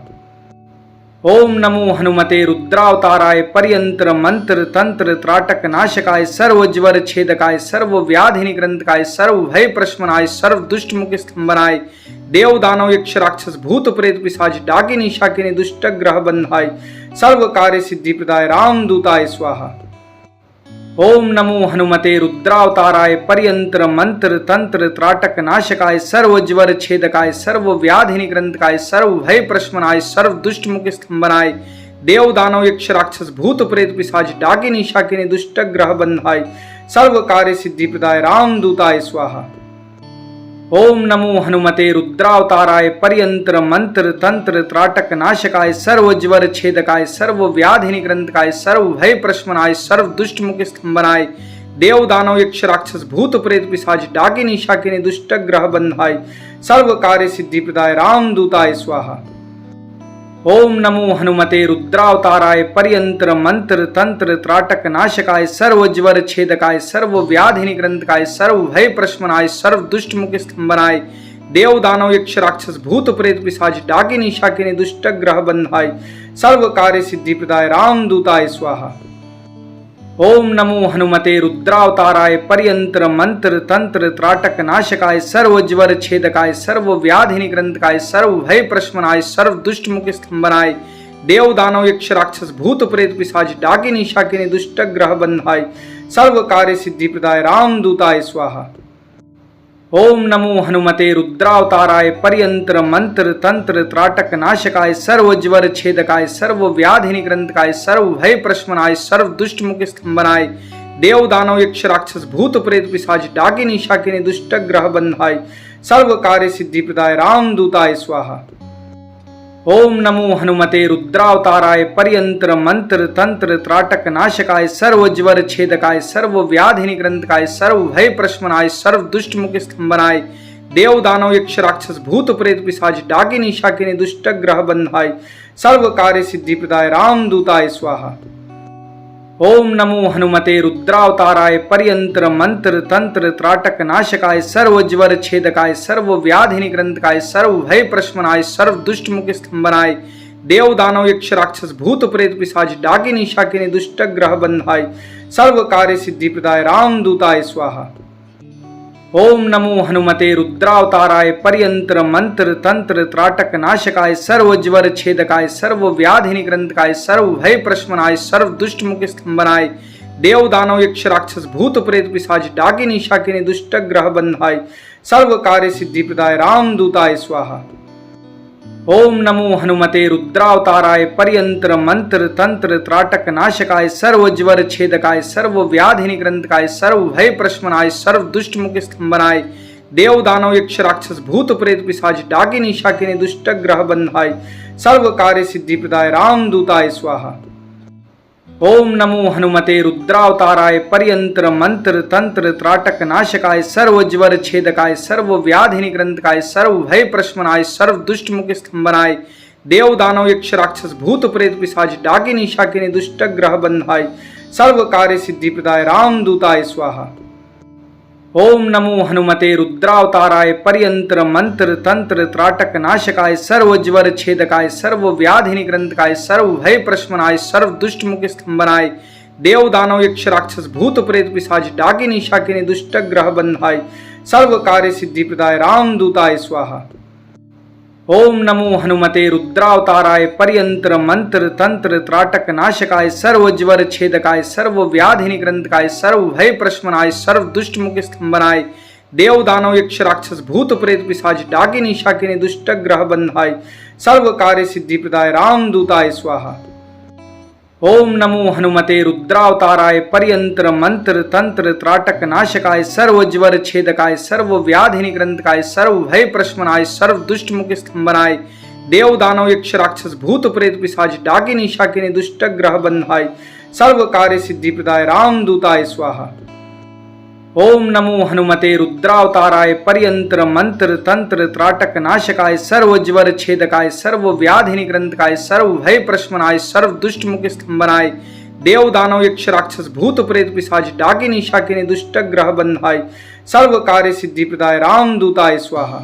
ओम नमो हनुमते रुद्रावताराय पर्यंत्र मंत्र तंत्र त्राटक नाशकाय सर्व ज्वर छेदकाय सर्व व्याधि निग्रंथकाय सर्व भय प्रशमनाय सर्व दुष्ट मुख स्तंभनाय देव दानव यक्ष राक्षस भूत प्रेत पिशाच डाकिनी शाकिनी दुष्ट ग्रह बंधाय सर्व कार्य सिद्धि प्रदाय रामदूताय स्वाहा। ओम नमो हनुमते रुद्रावताराय पर्यंत्र मंत्र तंत्र त्राटक नाशकाय सर्व ज्वर छेदकाय सर्व व्याधि निग्रंथकाय सर्व भय प्रशमनाय सर्व दुष्ट मुख स्तंभनाय देव दानव यक्ष राक्षस भूत प्रेत पिशाच डाकिनी शाकिनी दुष्ट ग्रह बंधाय सर्व कार्य सिद्धि प्रदाय रामदूताय स्वाहा। ओम नमो हनुमते रुद्रावताराय पर्यंत्र मंत्र तंत्र त्राटक नाशकाय सर्व ज्वर छेदकाय सर्व व्याधि निग्रंथकाय सर्व भय प्रशमनाय सर्व दुष्ट मुख स्तंभनाय देव दानव यक्ष राक्षस भूत प्रेत पिशाच डाकिनी शाकिनी दुष्ट ग्रह बंधाय सर्व कार्य सिद्धि प्रदाय रामदूताय स्वाहा। ओम नमो हनुमते रुद्रावताराय पर्यंत्र मंत्र तंत्र त्राटक नाशकाय सर्व ज्वर छेदकाय सर्व व्याधि निग्रंथकाय सर्व भय प्रशमनाय सर्व दुष्ट मुख स्तंभनाय देव दानव यक्ष राक्षस भूत प्रेत पिशाच डाकिनी शाकिनी दुष्ट ग्रह बंधाय सर्व कार्य सिद्धि प्रदाय रामदूताय स्वाहा। ओम नमो हनुमते रुद्रावताराय पर्यंत्र मंत्र तंत्र त्राटक नाशकाय सर्व ज्वर छेदकाय सर्व व्याधि निग्रंथकाय सर्व भय प्रशमनाय सर्व दुष्ट मुख स्तंभनाय देव दानव यक्ष राक्षस भूत प्रेत पिशाच डाकिनी शाकिनी दुष्ट ग्रह बंधाय सर्व कार्य सिद्धि प्रदाय रामदूताय स्वाहा। ओम नमो हनुमते रुद्रावताराय पर्यंत्र मंत्र तंत्र त्राटक नाशकाय सर्व ज्वर छेदकाय सर्व व्याधि निग्रंथकाय सर्व भय प्रशमनाय सर्व दुष्ट मुख स्तंभनाय देव दानव यक्ष राक्षस भूत प्रेत पिशाच डाकिनी शाकिनी दुष्ट ग्रह बंधाय सर्व कार्य सिद्धि प्रदाय रामदूताय स्वाहा। ओम नमो हनुमते रुद्रावताराय पर्यंत्र मंत्र तंत्र त्राटक नाशकाय सर्व ज्वर छेदकाय सर्व व्याधि निग्रंथकाय सर्व भय प्रशमनाय सर्व दुष्ट मुख स्तंभनाय देव दानव यक्ष राक्षस भूत प्रेत पिशाच डाकिनी शाकिनी दुष्ट ग्रह बंधाय सर्व कार्य सिद्धि प्रदाय रामदूताय स्वाहा। ओम नमो हनुमते रुद्रावताराय पर्यंत्र मंत्र तंत्र त्राटक नाशकाय सर्व ज्वर छेदकाय सर्व व्याधि निग्रंथकाय सर्व भय प्रशमनाय सर्व दुष्ट मुख स्तंभनाय देव दानव यक्ष राक्षस भूत प्रेत पिशाच डाकिनी शाकिनी दुष्ट ग्रह बंधाय सर्व कार्य सिद्धि प्रदाय रामदूताय स्वाहा। ओम नमो हनुमते रुद्रावताराय पर्यंत्र मंत्र तंत्र त्राटक नाशकाय सर्व ज्वर छेदकाय सर्व व्याधि निग्रंथकाय सर्व भय प्रशमनाय सर्व दुष्ट मुख स्तंभनाय देव दानव यक्ष राक्षस भूत प्रेत पिशाच डाकिनी शाकिनी दुष्ट ग्रह बंधाय सर्व कार्य सिद्धि प्रदाय रामदूताय स्वाहा। ओम नमो हनुमते रुद्रावताराय पर्यंत्र मंत्र तंत्र त्राटक नाशकाय सर्व ज्वर छेदकाय सर्व व्याधि निग्रंथकाय सर्व भय प्रशमनाय सर्व दुष्ट मुख स्तंभनाय देव दानव यक्ष राक्षस भूत प्रेत पिशाच डाकिनी शाकिनी दुष्ट ग्रह बंधाय सर्व कार्य सिद्धि प्रदाय रामदूताय स्वाहा। ओम नमो हनुमते रुद्रावताराय पर्यंत्र मंत्र तंत्र त्राटक नाशकाय सर्व ज्वर छेदकाय सर्व व्याधि निग्रंथकाय सर्व भय प्रशमनाय सर्व दुष्ट मुख स्तंभनाय देव दानव यक्ष राक्षस भूत प्रेत पिशाच डाकिनी शाकिनी दुष्ट ग्रह बंधाय सर्व कार्य सिद्धि प्रदाय रामदूताय स्वाहा। ओम नमो हनुमते रुद्रावताराय पर्यंत्र मंत्र तंत्र त्राटक नाशकाय सर्व ज्वर छेदकाय सर्व व्याधि निग्रंथकाय सर्व भय प्रशमनाय सर्व दुष्ट मुख स्तंभनाय देव दानव यक्ष राक्षस भूत प्रेत पिशाच डाकिनी शाकिनी दुष्ट ग्रह बंधाय सर्व कार्य सिद्धि प्रदाय रामदूताय स्वाहा। ओम नमो हनुमते रुद्रावताराय पर्यंत्र मंत्र तंत्र त्राटक नाशकाय सर्व ज्वर छेदकाय सर्व व्याधि निग्रंथकाय सर्व भय प्रशमनाय सर्व दुष्ट मुख स्तंभनाय देव दानव यक्ष राक्षस भूत प्रेत पिशाच डाकिनी शाकिनी दुष्ट ग्रह बंधाय सर्व कार्य सिद्धि प्रदाय रामदूताय स्वाहा। ओम नमो हनुमते रुद्रावताराय पर्यंत्र मंत्र तंत्र त्राटक नाशकाय सर्व ज्वर छेदकाय सर्व व्याधि निग्रंथकाय सर्व भय प्रशमनाय सर्व दुष्ट मुख स्तंभनाय देव दानव यक्ष राक्षस भूत प्रेत पिशाच डाकिनी शाकिनी दुष्ट ग्रह बंधाय सर्व कार्य सिद्धि प्रदाय रामदूताय स्वाहा। ओम नमो हनुमते रुद्रावताराय पर्यंत्र मंत्र तंत्र त्राटक नाशकाय सर्व ज्वर छेदकाय सर्व व्याधि निग्रंथकाय सर्व भय प्रशमनाय सर्व दुष्ट मुख स्तंभनाय देव दानव यक्ष राक्षस भूत प्रेत पिशाच डाकिनी शाकिनी दुष्ट ग्रह बंधाय सर्व कार्य सिद्धि प्रदाय रामदूताय स्वाहा।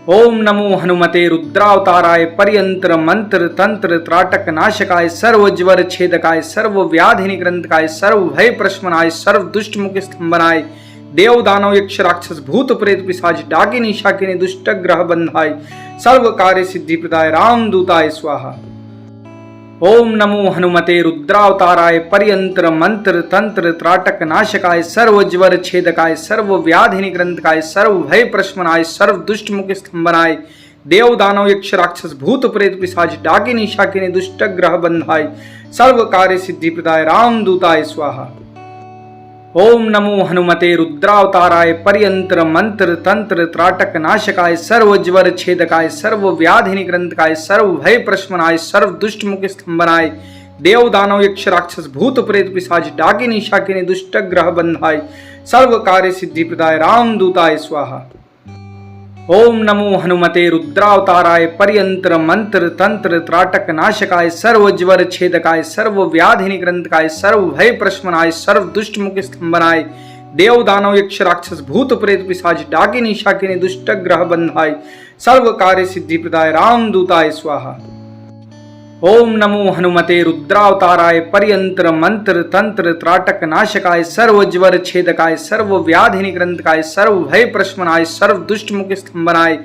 ओम नमो हनुमते रुद्रावताराय पर्यंत्र मंत्र तंत्र त्राटक नाशकाय सर्व ज्वर छेदकाय सर्व व्याधि निग्रंथकाय सर्व भय प्रशमनाय सर्व दुष्ट मुख स्तंभनाय देव दानव यक्ष राक्षस भूत प्रेत पिशाच डाकिनी शाकिनी दुष्ट ग्रह बंधाय सर्व कार्य सिद्धि प्रदाय रामदूताय स्वाहा। ओम नमो हनुमते रुद्रावताराय पर्यंत्र मंत्र तंत्र त्राटक नाशकाय सर्व ज्वर छेदकाय सर्व व्याधि निग्रंथकाय सर्व भय प्रशमनाय सर्व दुष्ट मुख स्तंभनाय देव दानव यक्ष राक्षस भूत प्रेत पिशाच डाकिनी शाकिनी दुष्ट ग्रह बंधाय सर्व कार्य सिद्धि प्रदाय रामदूताय स्वाहा। ओम नमो हनुमते रुद्रावताराय पर्यंत्र मंत्र तंत्र त्राटक नाशकाय सर्व ज्वर छेदकाय सर्व व्याधि निग्रंथकाय सर्व भय प्रशमनाय सर्व दुष्ट मुख स्तंभनाय देव दानव यक्ष राक्षस भूत प्रेत पिशाच डाकिनी शाकिनी दुष्ट ग्रह बंधाय सर्व कार्य सिद्धि प्रदाय रामदूताय स्वाहा। ओम नमो हनुमते रुद्रावताराय पर्यंत्र मंत्र तंत्र त्राटक नाशकाय सर्व ज्वर छेदकाय सर्व व्याधि निग्रंथकाय सर्व भय प्रशमनाय सर्व दुष्ट मुख स्तंभनाय देव दानव यक्ष राक्षस भूत प्रेत पिशाच डाकिनी शाकिनी दुष्ट ग्रह बंधाय सर्व कार्य सिद्धि प्रदाय रामदूताय स्वाहा। ओम नमो हनुमते रुद्रावताराय पर्यंत्र मंत्र तंत्र त्राटक नाशकाय सर्व ज्वर छेदकाय सर्व व्याधि निग्रंथकाय सर्व भय प्रशमनाय सर्व दुष्ट मुख स्तंभनाय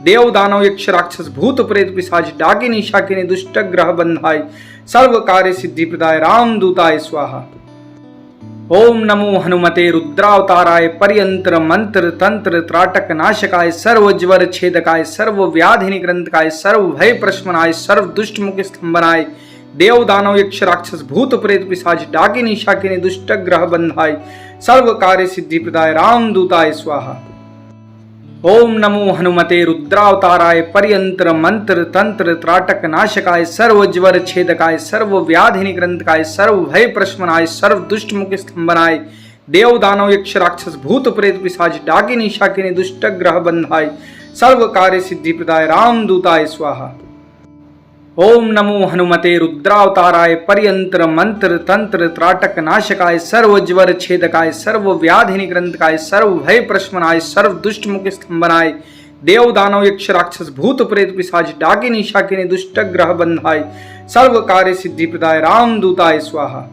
देव दानव यक्ष राक्षस भूत प्रेत पिशाच डाकिनी शाकिनी दुष्ट ग्रह बंधाय सर्व कार्य सिद्धि प्रदाय रामदूताय स्वाहा। ओम नमो हनुमते रुद्रावताराय पर्यंत्र मंत्र तंत्र त्राटक नाशकाय सर्व ज्वर छेदकाय सर्व व्याधि निग्रंथकाय सर्व भय प्रशमनाय सर्व दुष्ट मुख स्तंभनाय देव दानव यक्ष राक्षस भूत प्रेत पिशाच डाकिनी शाकिनी दुष्ट ग्रह बंधाय सर्व कार्य सिद्धि प्रदाय रामदूताय स्वाहा। ओम नमो हनुमते रुद्रावताराय पर्यंत्र मंत्र तंत्र त्राटक नाशकाय सर्व ज्वर छेदकाय सर्व व्याधि निग्रंथकाय सर्व भय प्रशमनाय सर्व दुष्ट मुख स्तंभनाय देव दानव यक्ष राक्षस भूत प्रेत पिशाच डाकिनी शाकिनी दुष्ट ग्रह बंधाय सर्व कार्य सिद्धि प्रदाय रामदूताय स्वाहा। ओम नमो हनुमते रुद्रावताराय पर्यंत्र मंत्र तंत्र त्राटक नाशकाय सर्व ज्वर छेदकाय सर्व व्याधि निग्रंथकाय सर्व भय प्रशमनाय सर्व दुष्ट मुख स्तंभनाय देव दानव यक्ष राक्षस भूत प्रेत पिशाच डाकिनी शाकिनी दुष्ट ग्रह बंधाय सर्व कार्य सिद्धि प्रदाय रामदूताय स्वाहा।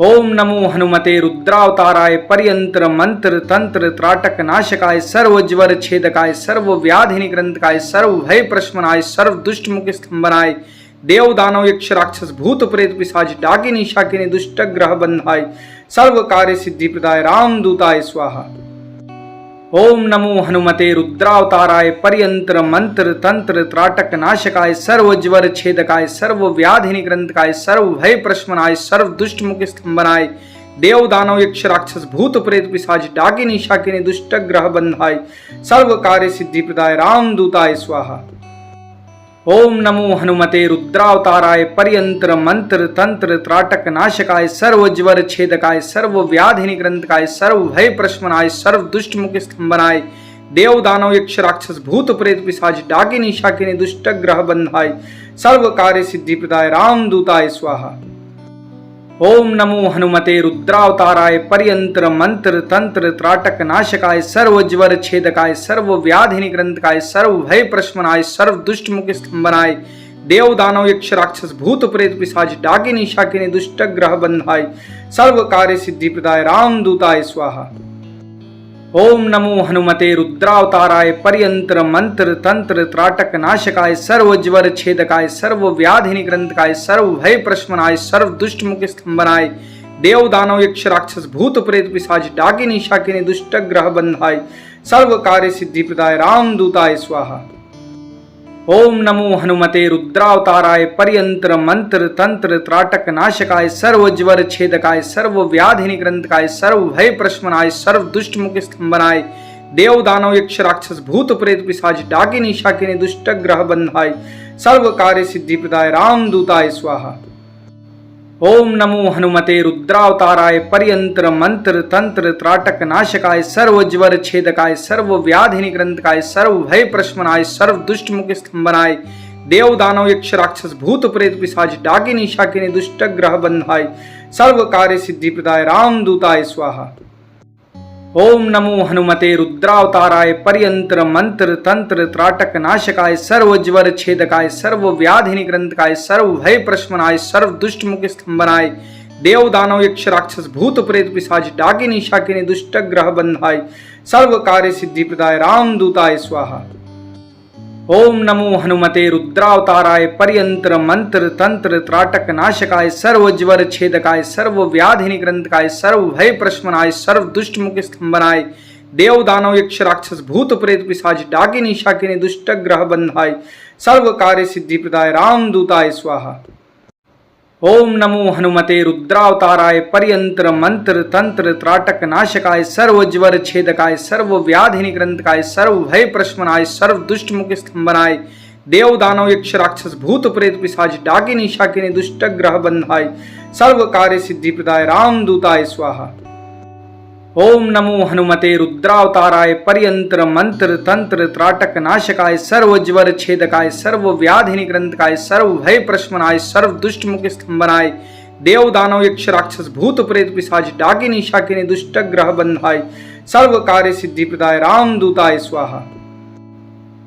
ओम नमो हनुमते रुद्रावताराय पर्यंत्र मंत्र तंत्र त्राटक नाशकाय सर्व ज्वर छेदकाय सर्व व्याधि निग्रंथकाय सर्व भय प्रशमनाय सर्व दुष्ट मुख स्तंभनाय देव दानव यक्ष राक्षस भूत प्रेत पिशाच डाकिनी शाकिनी दुष्ट ग्रह बंधाय सर्व कार्य सिद्धि प्रदाय रामदूताय स्वाहा। ओम नमो हनुमते रुद्रावताराय पर्यंत्र मंत्र तंत्र त्राटक नाशकाय सर्व ज्वर छेदकाय सर्व व्याधि निग्रंथकाय सर्व भय प्रशमनाय सर्व दुष्ट मुख स्तंभनाय देव दानव यक्ष राक्षस भूत प्रेत पिशाच डाकिनी शाकिनी दुष्ट ग्रह बंधाय सर्व कार्य सिद्धि प्रदाय रामदूताय स्वाहा। ओम नमो हनुमते रुद्रावताराय पर्यंत्र मंत्र तंत्र त्राटक नाशकाय सर्व ज्वर छेदकाय सर्व व्याधि निग्रंथकाय सर्व भय प्रशमनाय सर्व दुष्ट मुख स्तंभनाय देव दानव यक्ष राक्षस भूत प्रेत पिशाच डाकिनी शाकिनी दुष्ट ग्रह बंधाय सर्व कार्य सिद्धि प्रदाय रामदूताय स्वाहा। ओम नमो हनुमते रुद्रावताराय पर्यंत्र मंत्र तंत्र त्राटक नाशकाय सर्व ज्वर छेदकाय सर्व व्याधि निग्रंथकाय सर्व भय प्रशमनाय सर्व दुष्ट मुख स्तंभनाय देव दानव यक्ष राक्षस भूत प्रेत पिशाच डाकिनी शाकिनी दुष्ट ग्रह बंधाय सर्व कार्य सिद्धि प्रदाय रामदूताय स्वाहा। ओम नमो हनुमते रुद्रावताराय पर्यंत्र मंत्र तंत्र त्राटक नाशकाय सर्व ज्वर छेदकाय सर्व व्याधि निग्रंथकाय सर्व भय प्रशमनाय सर्व दुष्ट मुख स्तंभनाय देव दानव यक्ष राक्षस भूत प्रेत पिशाच डाकिनी शाकिनी दुष्ट ग्रह बंधाय सर्व कार्य सिद्धि प्रदाय रामदूताय स्वाहा। ओम नमो हनुमते रुद्रावताराय पर्यंत्र मंत्र तंत्र त्राटक नाशकाय सर्व ज्वर छेदकाय सर्व व्याधि निग्रंथकाय सर्व भय प्रशमनाय सर्व दुष्ट मुख स्तंभनाय देव दानव यक्ष राक्षस भूत प्रेत पिशाच डाकिनी शाकिनी दुष्ट ग्रह बंधाय सर्व कार्य सिद्धि प्रदाय रामदूताय स्वाहा। ओम नमो हनुमते रुद्रावताराय पर्यंत्र मंत्र तंत्र त्राटक नाशकाय सर्व ज्वर छेदकाय सर्व व्याधि निग्रंथकाय सर्व भय प्रशमनाय सर्व दुष्ट मुख स्तंभनाय देव दानव यक्ष राक्षस भूत प्रेत पिशाच डाकिनी शाकिनी दुष्ट ग्रह बंधाय सर्व कार्य सिद्धि प्रदाय रामदूताय स्वाहा। ओम नमो हनुमते रुद्रावताराय पर्यंत्र मंत्र तंत्र त्राटक नाशकाय सर्व ज्वर छेदकाय सर्व व्याधि निग्रंथकाय सर्व भय प्रशमनाय सर्व दुष्ट मुख स्तंभनाय देव दानव यक्ष राक्षस भूत प्रेत पिशाच डाकिनी शाकिनी दुष्ट ग्रह बंधाय सर्व कार्य सिद्धि प्रदाय रामदूताय स्वाहा। ओम नमो हनुमते रुद्रावताराय पर्यंत्र मंत्र तंत्र त्राटक नाशकाय सर्व ज्वर छेदकाय सर्व व्याधि निग्रंथकाय सर्व भय प्रशमनाय सर्व दुष्ट मुख स्तंभनाय देव दानव यक्ष राक्षस भूत प्रेत पिशाच डाकिनी शाकिनी दुष्ट ग्रह बंधाय सर्व कार्य सिद्धि प्रदाय रामदूताय स्वाहा। ओम नमो हनुमते रुद्रावताराय पर्यंत्र मंत्र तंत्र त्राटक नाशकाय सर्व ज्वर छेदकाय सर्व व्याधि निग्रंथकाय सर्व भय प्रशमनाय सर्व दुष्ट मुख स्तंभनाय देव दानव यक्ष राक्षस भूत प्रेत पिशाच डाकिनी शाकिनी दुष्ट ग्रह बंधाय सर्व कार्य सिद्धि प्रदाय रामदूताय स्वाहा। ओम नमो हनुमते रुद्रावताराय पर्यंत्र मंत्र तंत्र त्राटक नाशकाय सर्व ज्वर छेदकाय सर्व व्याधि निग्रंथकाय सर्व भय प्रशमनाय सर्व दुष्ट मुख स्तंभनाय देव दानव यक्ष राक्षस भूत प्रेत पिशाच डाकिनी शाकिनी दुष्ट ग्रह बंधाय सर्व कार्य सिद्धि प्रदाय रामदूताय स्वाहा।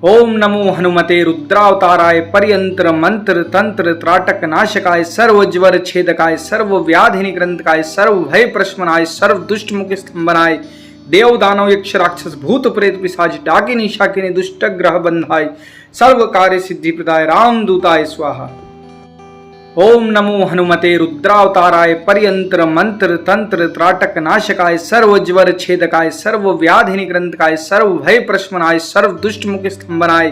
ओम नमो हनुमते रुद्रावताराय पर्यंत्र मंत्र तंत्र त्राटक नाशकाय सर्व ज्वर छेदकाय सर्व व्याधि निग्रंथकाय सर्व भय प्रशमनाय सर्व दुष्ट मुख स्तंभनाय देव दानव यक्ष राक्षस भूत प्रेत पिशाच डाकिनी शाकिनी दुष्ट ग्रह बंधाय सर्व कार्य सिद्धि प्रदाय रामदूताय स्वाहा। ओम नमो हनुमते रुद्रावताराय पर्यंत्र मंत्र तंत्र त्राटक नाशकाय सर्व ज्वर छेदकाय सर्व व्याधि निग्रंथकाय सर्व भय प्रशमनाय सर्व दुष्ट मुख स्तंभनाय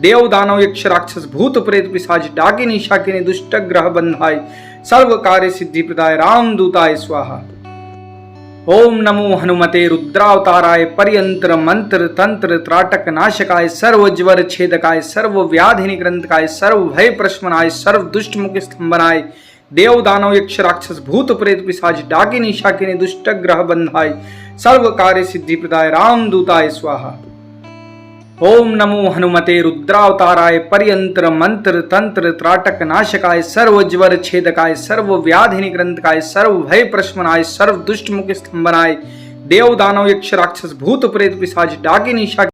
देव दानव यक्ष राक्षस भूत प्रेत पिशाच डाकिनी शाकिनी दुष्ट ग्रह बंधाय सर्व कार्य सिद्धि प्रदाय रामदूताय स्वाहा। ओम नमो हनुमते रुद्रावताराय पर्यंत्र मंत्र तंत्र त्राटक नाशकाय सर्व ज्वर छेदकाय सर्व व्याधि निग्रंथकाय सर्व भय प्रशमनाय सर्व दुष्ट मुख स्तंभनाय देव दानव यक्ष राक्षस भूत प्रेत पिशाच डाकिनी शाकिनी दुष्ट ग्रह बंधाय सर्व कार्य सिद्धि प्रदाय रामदूताय स्वाहा। ओम नमो हनुमते रुद्रावताराय पर्यंत्र मंत्र तंत्र त्राटक नाशकाय सर्व ज्वर छेदकाय सर्व व्याधि निग्रंथकाय सर्व भय प्रशमनाय सर्व दुष्ट मुख स्तंभनाय देव दानव यक्ष राक्षस भूत प्रेत पिशाच डाकिनी शाकिनी